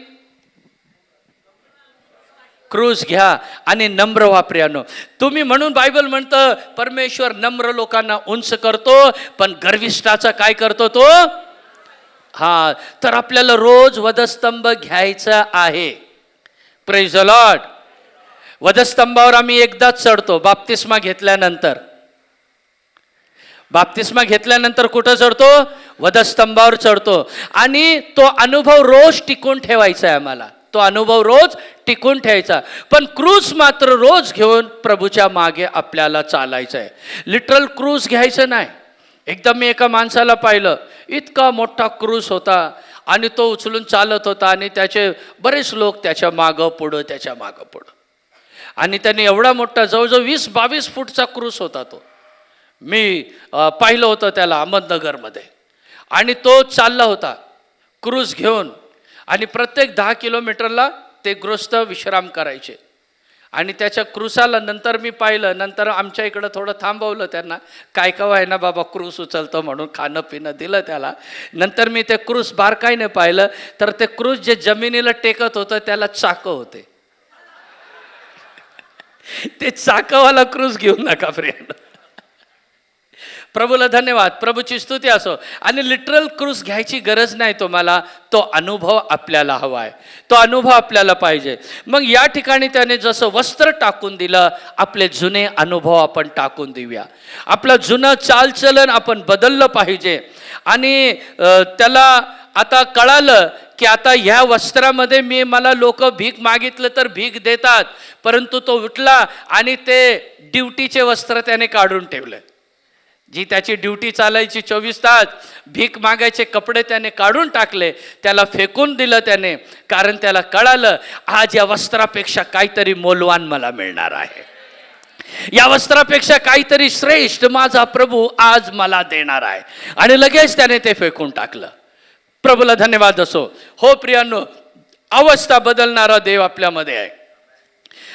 क्रूज घ्या आणि नम्र व्हा प्रियानो. तुम्ही म्हणून बायबल म्हणतं, परमेश्वर नम्र लोकांना उंच करतो, पण गर्विष्ठाचा काय करतो तो? हा. तर आपल्याला रोज वधस्तंभ घ्यायचा आहे. Praise the Lord. वधस्तंभावर आम्ही एकदाच चढतो बाप्तिस्मा घेतल्यानंतर. बाप्तिस्मा घेतल्यानंतर कुठं चढतो? वधस्तंभावर चढतो. आणि तो अनुभव रोज टिकून ठेवायचा आहे आम्हाला. तो अनुभव रोज टिकून ठेवायचा. पण क्रूज मात्र रोज घेऊन प्रभूच्या मागे आपल्याला चालायचं आहे. लिटरल क्रूज घ्यायचं नाही. एकदा मी एका माणसाला पाहिलं, इतका मोठा क्रूज होता आणि तो उचलून चालत होता आणि त्याचे बरेच लोक त्याच्या मागं पुढं, त्याच्या मागं पुढं. आणि त्याने एवढा मोठा, जवळजवळ 20-22 फूटचा क्रूज होता तो. मी पाहिलं होतं त्याला अहमदनगरमध्ये. आणि तो चालला होता क्रूज घेऊन. आणि प्रत्येक 10 किलोमीटरला ते गृहस्थ विश्राम करायचे. आणि त्याच्या क्रूसाला नंतर मी पाहिलं, नंतर आमच्या इकडं थोडं थांबवलं त्यांना. काय का आहे ना बाबा, क्रूस उचलतं म्हणून खाणं पिणं दिलं त्याला. नंतर मी ते क्रूस बारकाईने पाहिलं, तर ते क्रूस जे जमिनीला टेकत होतं त्याला चाकं होते. ते चाकवाला क्रूस घेऊ नका फ्रेंड. प्रभूला धन्यवाद. प्रभूची स्तुती असो. आणि लिटरल क्रूज घ्यायची गरज नाही तुम्हाला. तो अनुभव आपल्याला हवा आहे. तो अनुभव आपल्याला पाहिजे. मग या ठिकाणी त्याने जसं वस्त्र टाकून दिलं, आपले जुने अनुभव आपण टाकून देऊया. आपलं जुनं चालचलन आपण बदललं पाहिजे. आणि त्याला आता कळालं की आता ह्या वस्त्रामध्ये मला लोक भीक मागितलं तर भीक देतात. परंतु तो उठला आणि ते ड्युटीचे वस्त्र त्याने काढून ठेवले. जी त्याची ड्युटी चालायची 24 तास, भीक मागायचे कपडे त्याने काढून टाकले. त्याला फेकून दिलं त्याने. कारण त्याला कळालं, आज या वस्त्रापेक्षा काहीतरी मौल्यवान मला मिळणार आहे. या वस्त्रापेक्षा काहीतरी श्रेष्ठ माझा प्रभू आज मला देणार आहे. आणि लगेच त्याने ते फेकून टाकलं. प्रभूला धन्यवाद असो. हो प्रियांनो, अवस्था बदलणारा देव आपल्यामध्ये आहे.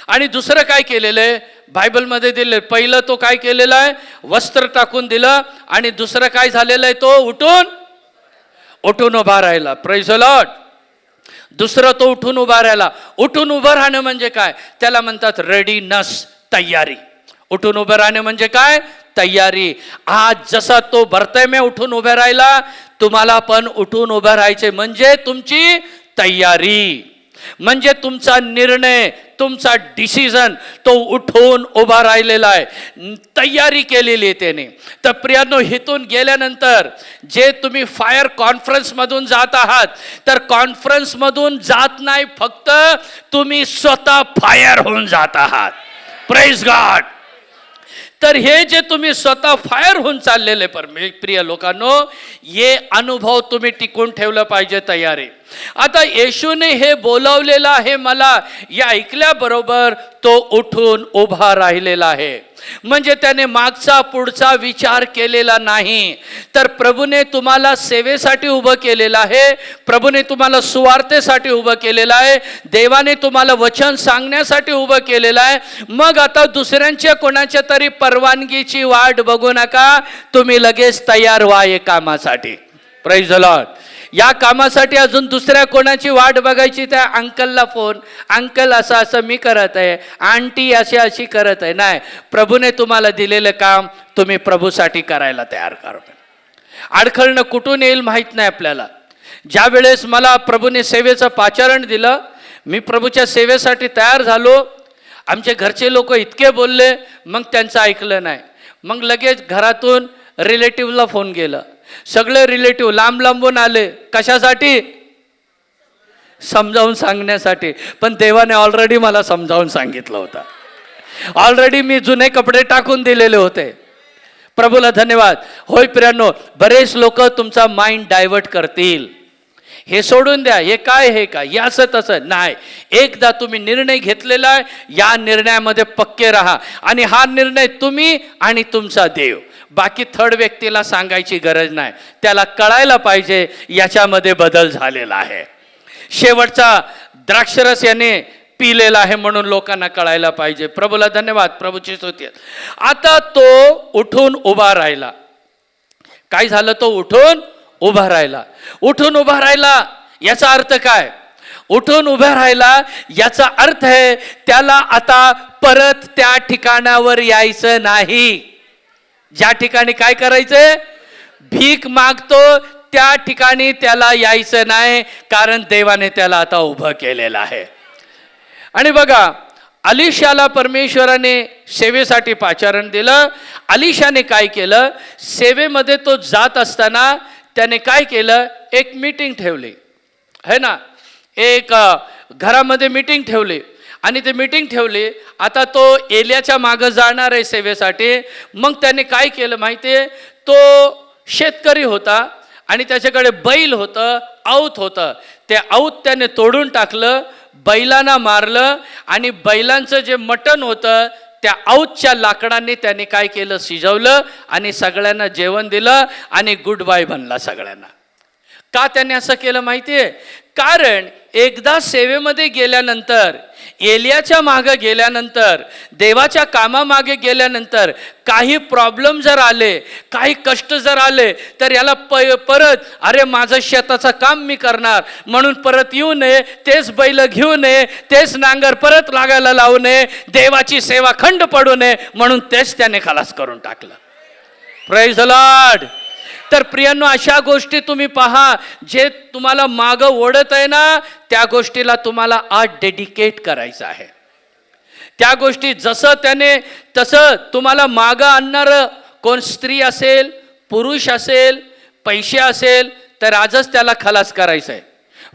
आणि दुसरं काय केलेलं आहे बायबलमध्ये दिले? पहिलं तो काय केलेलं आहे? वस्त्र टाकून दिलं. आणि दुसरं काय झालेलं आहे? तो उठून उभा राहिला. Praise the Lord. दुसरं तो उठून उभा राहिला. उठून उभं राहणं म्हणजे काय? त्याला म्हणतात रेडीनेस, तयारी. उठून उभं राहणं म्हणजे काय? तयारी. आज जसा तो भरतयमे उठून उभा राहिला, तुम्हाला पण उठून उभं राहायचे. म्हणजे तुमची तयारी, म्हणजे तुमचा निर्णय, तुमचा डिसिजन तो उठून उभा राहिलेला आहे. तयारी केलेली आहे त्याने. तर प्रियांनो, हिथून गेल्यानंतर जे तुम्ही फायर कॉन्फरन्समधून जात आहात, तर कॉन्फरन्समधून जात नाही, फक्त तुम्ही स्वतः फायर होऊन जात आहात. Praise God. तर हे जे तुम्ही स्वतः फायर होऊन चाललेले प्रिय लोकांनो, हे अनुभव तुम्ही टिकून ठेवलं पाहिजे. तयारी. आता येशूने हे बोलावलेलं आहे मला, या ऐकल्याबरोबर तो उठून उभा राहिलेला आहे. म्हणजे त्याने मागचा पुढचा विचार केलेला नाही. तर प्रभूने तुम्हाला सेवेसाठी उभं केलेलं आहे, प्रभूने तुम्हाला सुवार्तेसाठी उभं केलेलं आहे, देवाने तुम्हाला वचन सांगण्यासाठी उभं केलेलं आहे. मग आता दुसऱ्यांच्या कोणाच्या तरी परवानगीची वाट बघू नका, तुम्ही लगेच तयार व्हा या कामासाठी. Praise the Lord. या कामासाठी अजून दुसऱ्या कोणाची वाट बघायची, त्या अंकलला फोन, अंकल असं असं मी करत आहे, आंटी अशी अशी करत आहे, नाही. प्रभूने तुम्हाला दिलेलं काम तुम्ही प्रभूसाठी करायला तयार करा. अडखळणं कुठून येईल माहीत नाही आपल्याला. ज्या वेळेस मला प्रभूने सेवेचं पाचारण दिलं, मी प्रभूच्या सेवेसाठी तयार झालो. आमचे घरचे लोक इतके बोलले, मग त्यांचं ऐकलं नाही. मग लगेच घरातून रिलेटिव्हला फोन केला. सगळे रिलेटिव्ह लांब लांबून आले. कशासाठी? समजावून सांगण्यासाठी. पण देवाने ऑलरेडी मला समजावून सांगितलं होतं. ऑलरेडी मी जुने कपडे टाकून दिलेले होते. प्रभूला धन्यवाद. होय प्रियांनो, बरेच लोक तुमचा माइंड डायव्हर्ट करतील. हे सोडून द्या, हे काय हे काय, हे असं तसं नाही. एकदा तुम्ही निर्णय घेतलेला आहे, या निर्णयामध्ये पक्के राहा. आणि हा निर्णय तुम्ही आणि तुमचा देव, बाकी थर्ड व्यक्तीला सांगायची गरज नाही. त्याला कळायला पाहिजे याच्यामध्ये बदल झालेला आहे. शेवटचा द्राक्षरस याने पिलेला आहे म्हणून लोकांना कळायला पाहिजे. प्रभूला धन्यवाद. प्रभूची स्तुती. आता तो उठून उभा राहिला. काय झालं? तो उठून उभा राहिला. उठून उभा राहिला याचा अर्थ काय? उठून उभा राहिला याचा अर्थ आहे त्याला आता परत त्या ठिकाणावर यायचं नाही. ज्या ठिकाणी काय करायचंय? भीक मागतो त्या ठिकाणी त्याला यायचं नाही, कारण देवाने त्याला आता उभं केलेलं आहे. आणि बघा, अलिशाला परमेश्वराने सेवेसाठी पाचारण दिलं. अलिशाने काय केलं? सेवेमध्ये तो जात असताना त्याने काय केलं? एक मीटिंग ठेवली है ना, एक घरामध्ये मीटिंग ठेवली. आणि ते मीटिंग ठेवली. आता तो एलियाच्या मागं जाणार आहे सेवेसाठी. मग त्याने काय केलं माहिती आहे? तो शेतकरी होता आणि त्याच्याकडे बैल होतं, औत होतं. ते औत त्याने तोडून टाकलं, बैलांना मारलं आणि बैलांचं जे मटण होतं त्या औतच्या लाकडांनी त्याने काय केलं? शिजवलं आणि सगळ्यांना जेवण दिलं आणि गुड बाय म्हणला सगळ्यांना. का त्याने असं केलं माहिती आहे? कारण एकदा सेवेमध्ये गेल्यानंतर, एलियाच्या मागे गेल्यानंतर, देवाच्या कामामागे गेल्यानंतर काही प्रॉब्लेम जर आले, काही कष्ट जर आले, तर याला परत अरे माझं शेताचं काम मी करणार म्हणून परत येऊ नये, तेच बैल घेऊ नये, तेच नांगर परत लागायला लावू नये, देवाची सेवा खंड पडू नये म्हणून तेच त्याने खलास करून टाकलं. Praise the Lord. तर प्रियांनो, अशा गोष्टी तुम्ही पहा, जे तुम्हाला मागं ओढत आहे ना, त्या गोष्टीला तुम्हाला आज डेडिकेट करायचं आहे. त्या गोष्टी जसं त्याने तसं तुम्हाला मागं आणणारं कोण स्त्री असेल, पुरुष असेल, पैसे असेल, तर आजच त्याला खलास करायचं आहे.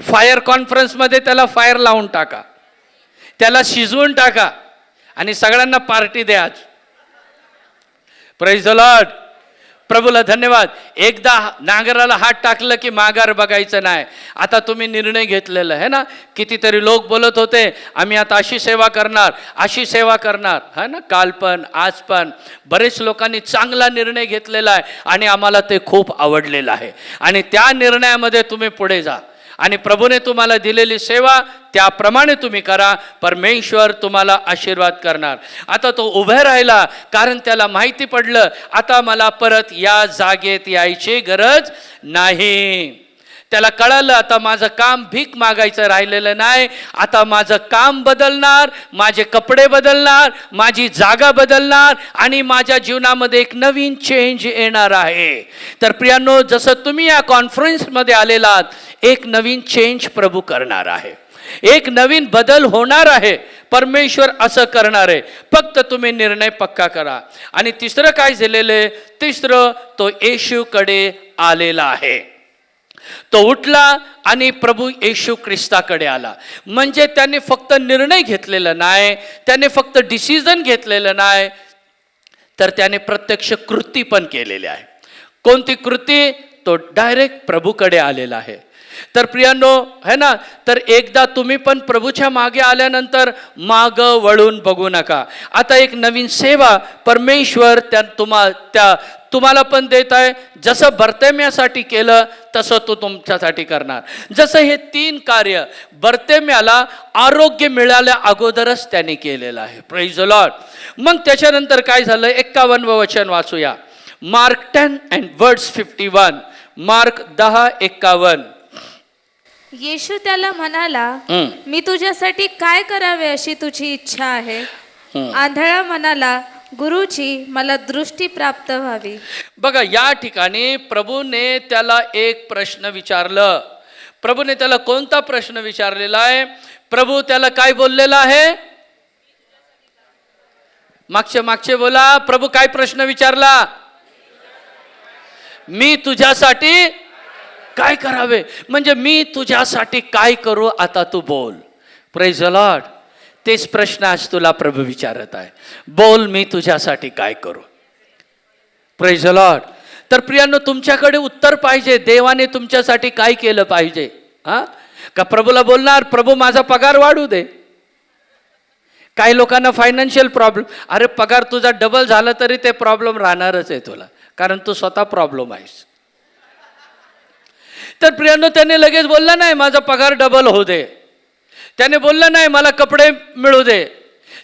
फायर कॉन्फरन्समध्ये त्याला फायर लावून टाका, त्याला शिजवून टाका आणि सगळ्यांना पार्टी द्या आज. Praise the Lord. प्रभूला धन्यवाद. एकदा नांगराला हात टाकलं की माघार बघायचं नाही. आता तुम्ही निर्णय घेतलेला आहे ना. कितीतरी लोक बोलत होते आम्ही आता अशी सेवा करणार, अशी सेवा करणार, है ना. काल पण आज पण बरेच लोकांनी चांगला निर्णय घेतलेला आहे आणि आम्हाला ते खूप आवडलेलं आहे. आणि त्या निर्णयामध्ये तुम्ही पुढे जा आणि प्रभूने तुम्हाला दिलेली सेवा त्याप्रमाणे तुम्ही करा. परमेश्वर तुम्हाला आशीर्वाद करणार. आता तो उभे राहिला कारण त्याला माहिती पडलं आता मला परत या जागेत यायची गरज नाही. त्याला कळालं आता माझं काम भीक मागायचं राहिलेलं नाही. आता माझं काम बदलणार, माझे कपडे बदलणार, माझी जागा बदलणार आणि माझ्या जीवनामध्ये एक नवीन चेंज येणार आहे. तर प्रियांनो, जसं तुम्ही या कॉन्फरन्समध्ये आलेलात, एक नवीन चेंज प्रभू करणार आहे, एक नवीन बदल होणार आहे. परमेश्वर असं करणार आहे. फक्त तुम्ही निर्णय पक्का करा. आणि तिसरं काय झालेलं आहे? तिसरं, तो येशूकडे आलेला आहे. तो उठला आणि प्रभू येशू ख्रिस्ताकडे आला. म्हणजे त्याने फक्त निर्णय घेतलेला नाही, त्याने फक्त डिसिजन घेतलेलं नाही, तर त्याने प्रत्यक्ष कृती पण केलेली आहे. कोणती कृती? तो तो डायरेक्ट प्रभूकडे आलेला आहे. तर प्रियांनो है ना, तर एकदा तुम्ही पण प्रभूच्या मागे आल्यानंतर माग वळून बघू नका. आता एक नवीन सेवा परमेश्वर तुम्हाला पण देत आहे. जसं बर्तेम्यासाठी केलं तसं तो तुमच्यासाठी करणार. जसं हे 3 कार्य बर्तेम्याला आरोग्य मिळाल्या अगोदरच त्याने केलेलं आहे. Praise the lord. मग त्याच्यानंतर काय झालं, 51 वचन वाचूया. Mark 10 and verse 51. Mark 10:51. Yeshu त्याला म्हणाला, मी तुझ्यासाठी काय करावे अशी तुझी इच्छा आहे? आंधळा म्हणाला, गुरुजी, मला दृष्टी प्राप्त व्हावी. बघा, या ठिकाणी प्रभूने त्याला एक प्रश्न विचारलं. प्रभूने त्याला कोणता प्रश्न विचारलेला आहे? प्रभू त्याला काय बोललेला आहे? मागचे बोला. प्रभू काय प्रश्न विचारला? मी तुझ्यासाठी काय करावे, म्हणजे मी तुझ्यासाठी काय करू, आता तू बोल. Praise the Lord. तेच प्रश्न आज तुला प्रभू विचारत आहे. बोल, मी तुझ्यासाठी काय करू. Praise the Lord. तर प्रियांनो, तुमच्याकडे उत्तर पाहिजे. देवाने तुमच्यासाठी काय केलं पाहिजे? का प्रभूला बोलणार, प्रभू माझा पगार वाढू दे. काही लोकांना फायनान्शियल प्रॉब्लेम, अरे पगार तुझा डबल झाला तरी ते प्रॉब्लेम राहणारच आहे तुला, कारण तू स्वतः प्रॉब्लेम आहेस. तर प्रियांनो, त्याने लगेच बोलला नाही माझा पगार डबल होऊ दे. त्याने बोललं नाही मला कपडे मिळू दे.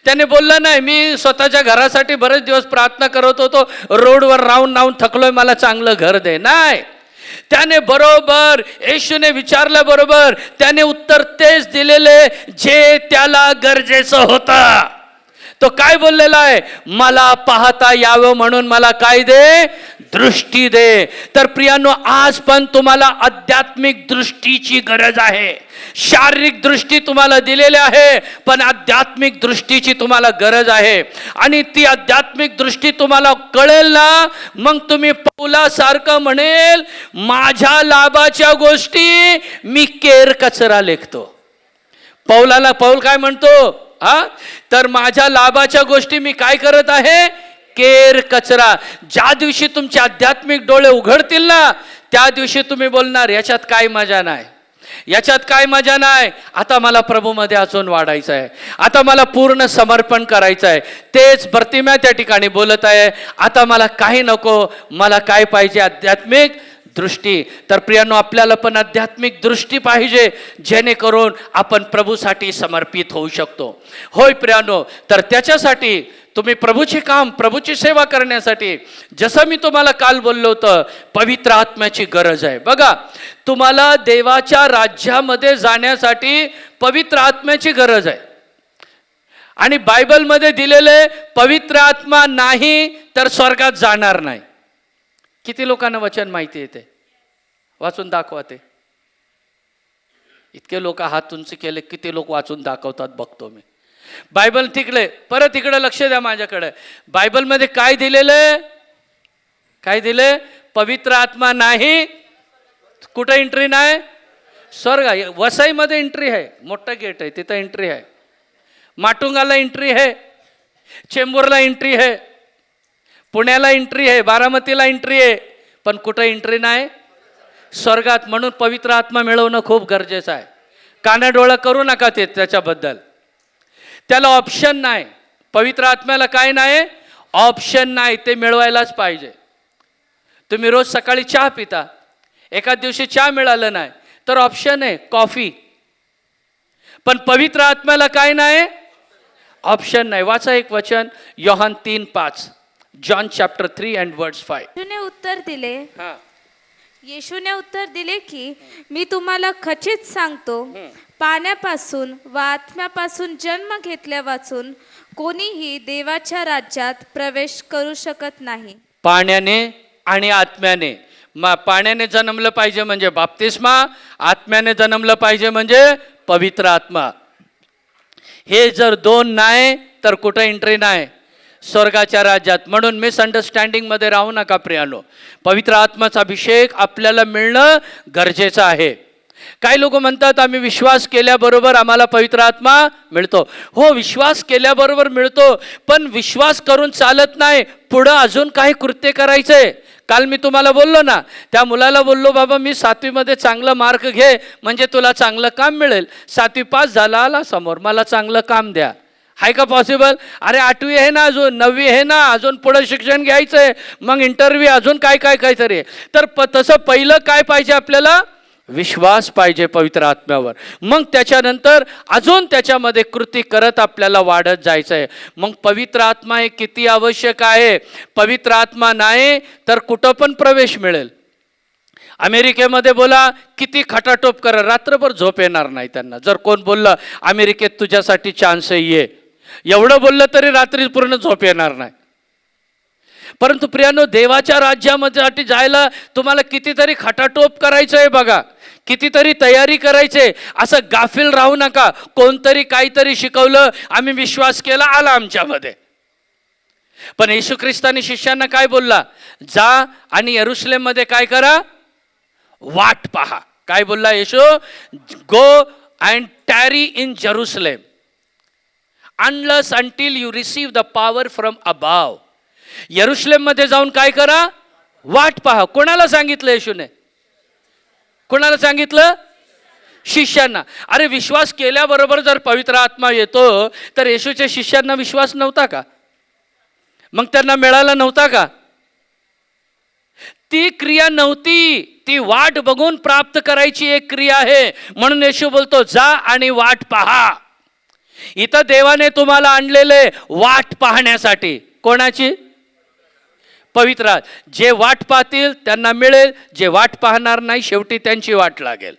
त्याने बोललं नाही मी स्वतःच्या घरासाठी बरेच दिवस प्रार्थना करत होतो, रोडवर राहून थकलोय, मला चांगलं घर दे. नाही, त्याने बरोबर येशूने विचारलं, बरोबर त्याने उत्तर तेच दिलेले जे त्याला गरजेचं होतं. तो काय बोललेला आहे? मला पाहता यावं म्हणून मला काय दे? दृष्टी दे. तर प्रियांनो, आज पण तुम्हाला आध्यात्मिक दृष्टीची गरज आहे. शारीरिक दृष्टी तुम्हाला दिलेली आहे, पण आध्यात्मिक दृष्टीची तुम्हाला गरज आहे. आणि ती आध्यात्मिक दृष्टी तुम्हाला कळेल ना, मग तुम्ही पौलासारखं म्हणेल, माझ्या लाभाच्या गोष्टी मी केर कचरा लेखतो. पौल काय म्हणतो? तर माझ्या लाभाच्या गोष्टी मी काय करत आहे? केर कचरा. ज्या दिवशी तुमचे आध्यात्मिक डोळे उघडतील ना, त्या दिवशी तुम्ही बोलणार याच्यात काय मजा नाही, याच्यात काय मजा नाही. आता मला प्रभूमध्ये अजून वाढायचं आहे, आता मला पूर्ण समर्पण करायचं आहे. तेच बर्तिम्या त्या ठिकाणी बोलत आहे, आता मला काही नको, मला काय पाहिजे? आध्यात्मिक दृष्टी. तर प्रियांनो, आपल्याला पण आध्यात्मिक दृष्टी पाहिजे, जेणेकरून आपण प्रभूसाठी समर्पित होऊ शकतो. होय प्रियांनो, तर त्याच्यासाठी तुम्ही प्रभूचे काम, प्रभूची सेवा करण्यासाठी, जसं मी तुम्हाला काल बोललो होतं, पवित्र आत्म्याची गरज आहे. बघा, तुम्हाला देवाच्या राज्यामध्ये जाण्यासाठी पवित्र आत्म्याची गरज आहे. आणि बायबलमध्ये दिलेले पवित्र आत्मा नाही तर स्वर्गात जाणार नाही. किती लोकांना वचन माहिती आहे? ते वाचून दाखवा. ते इतके लोक हात उंच केले, किती लोक वाचून दाखवतात बघतो मी. बायबल तिकडे, परत इकडे लक्ष द्या माझ्याकडे. बायबलमध्ये काय दिलेलं? काय दिले? पवित्र आत्मा नाही. कुठं एंट्री नाही? स्वर्ग. वसईमध्ये एंट्री आहे, मोठा गेट आहे, तिथं एंट्री आहे. माटुंगाला एंट्री आहे, चेंबूरला एंट्री आहे, पुण्याला एंट्री आहे, बारामतीला एंट्री आहे, पण कुठं एंट्री नाही? स्वर्गात. म्हणून पवित्र आत्मा मिळवणं खूप गरजेचं आहे. कानाडोळा करू नका त्याच्याबद्दल. त्याला ऑप्शन नाही. पवित्र आत्म्याला काय नाही? ऑप्शन नाही. ते मिळवायलाच पाहिजे. तुम्ही रोज सकाळी चहा पिता, एका दिवशी चहा मिळालं नाही तर ऑप्शन आहे कॉफी. पण पवित्र आत्म्याला काय नाही? ऑप्शन नाही. वाचा एक वचन, योहान 3:5. John chapter 3 and verse 5. येशूने उत्तर दिले की मी तुम्हाला खचित सांगतो, पाण्यापासून व आत्म्यापासून जन्म घेतल्या वाचून कोणीही देवाच्या राज्यात प्रवेश करू शकत नाही. पाण्याने आणि आत्म्याने. पाण्याने जन्मलं पाहिजे म्हणजे बाप्तिस्मा, आत्म्याने जन्मलं पाहिजे म्हणजे पवित्र आत्मा. हे जर दोन नाही तर कुठं एंट्री नाही स्वर्गाच्या राज्यात. म्हणून मिसअंडरस्टँडिंगमध्ये राहू नका प्रियानो. पवित्र आत्म्याचा अभिषेक आपल्याला मिळणं गरजेचं आहे. काही लोक म्हणतात आम्ही विश्वास केल्याबरोबर आम्हाला पवित्र आत्मा मिळतो. हो, विश्वास केल्याबरोबर मिळतो, पण विश्वास करून चालत नाही. पुढं अजून काही कृत्य करायचंय. काल मी तुम्हाला बोललो ना, त्या मुलाला बोललो, बाबा मी 7वीमध्ये चांगला मार्क घे म्हणजे तुला चांगलं काम मिळेल. 7वी पास झाला, आला समोर, मला चांगलं काम द्या. आहे का पॉसिबल? अरे 8वी आहे ना, अजून 9वी आहे ना, अजून पुढं शिक्षण घ्यायचं आहे, मग इंटरव्ह्यू, अजून काय काय काहीतरी. तर तसं पहिलं काय पाहिजे आपल्याला? विश्वास पाहिजे पवित्र आत्म्यावर. मग त्याच्यानंतर अजून त्याच्यामध्ये कृती करत आपल्याला वाढत जायचं आहे. मग पवित्र आत्मा हे किती आवश्यक आहे. पवित्र आत्मा नाही तर कुठं पण प्रवेश मिळेल. अमेरिकेमध्ये बोला, किती खटाटोप करा, रात्रभर झोप येणार नाही त्यांना. जर कोण बोललं अमेरिकेत तुझ्यासाठी चान्स आहे, एवढं बोललं तरी रात्री पूर्ण झोप येणार नाही. परंतु प्रियानो, देवाच्या राज्यामध्ये जायला तुम्हाला कितीतरी खटाटोप करायचं आहे बघा, कितीतरी तयारी करायचे. असं गाफील राहू नका. कोणतरी काहीतरी शिकवलं, आम्ही विश्वास केला, आला आमच्यामध्ये. पण येशू ख्रिस्ताने शिष्यांना काय बोलला? जा आणि यरुशलेममध्ये काय करा? वाट पहा. काय बोलला Yeshu? Go and tarry in Jerusalem unless until you receive the power from above. यरुशलेममध्ये जाऊन काय करा? वाट पहा. कोणाला सांगितलं येशूने? कोणाला सांगितलं? शिष्यांना. अरे विश्वास केल्याबरोबर जर पवित्र आत्मा येतो, तर येशूच्या शिष्यांना विश्वास नव्हता का? मग त्यांना मिळाला नव्हता का? ती क्रिया नव्हती, ती वाट बघून प्राप्त करायची एक क्रिया आहे. म्हणून येशू बोलतो, जा आणि वाट पहा. इथं देवाने तुम्हाला आणलेले वाट पाहण्यासाठी. कोणाची? पवित्र. जे वाट पाहतील त्यांना मिळेल, जे वाट पाहणार नाही शेवटी त्यांची वाट लागेल.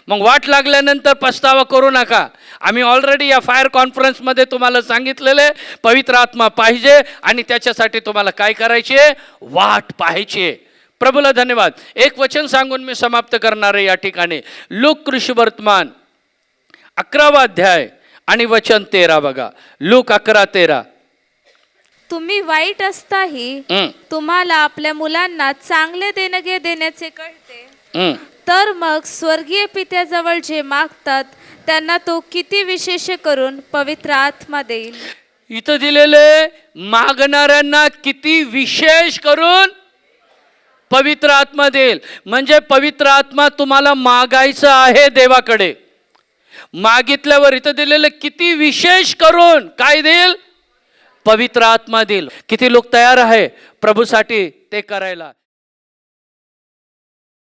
मग वाट लागल्यानंतर पस्तावा करू नका. आम्ही ऑलरेडी या फायर कॉन्फरन्समध्ये तुम्हाला सांगितलेले, पवित्र आत्मा पाहिजे आणि त्याच्यासाठी तुम्हाला काय करायची आहे? वाट पाहायची आहे. प्रभूला धन्यवाद. एक वचन सांगून मी समाप्त करणार आहे या ठिकाणी. लूक कृष्णवर्तमान 11वा अध्याय आणि वचन 13 बघा. लूक 11:13. तुम्ही वाईट असताही तुम्हाला आपल्या मुलांना चांगले देणगे देण्याचे कळते, तर मग स्वर्गीय पित्याजवळ जे मागतात त्यांना तो किती विशेष करून पवित्र आत्मा देईल. इथं दिलेले मागणाऱ्यांना किती विशेष करून पवित्र आत्मा देईल. म्हणजे पवित्र आत्मा तुम्हाला मागायचं आहे देवाकडे. मागितल्यावर इथं दिलेले किती विशेष करून काय देईल? पवित्र आत्मा देईल. किती लोक तयार आहे प्रभूसाठी ते करायला?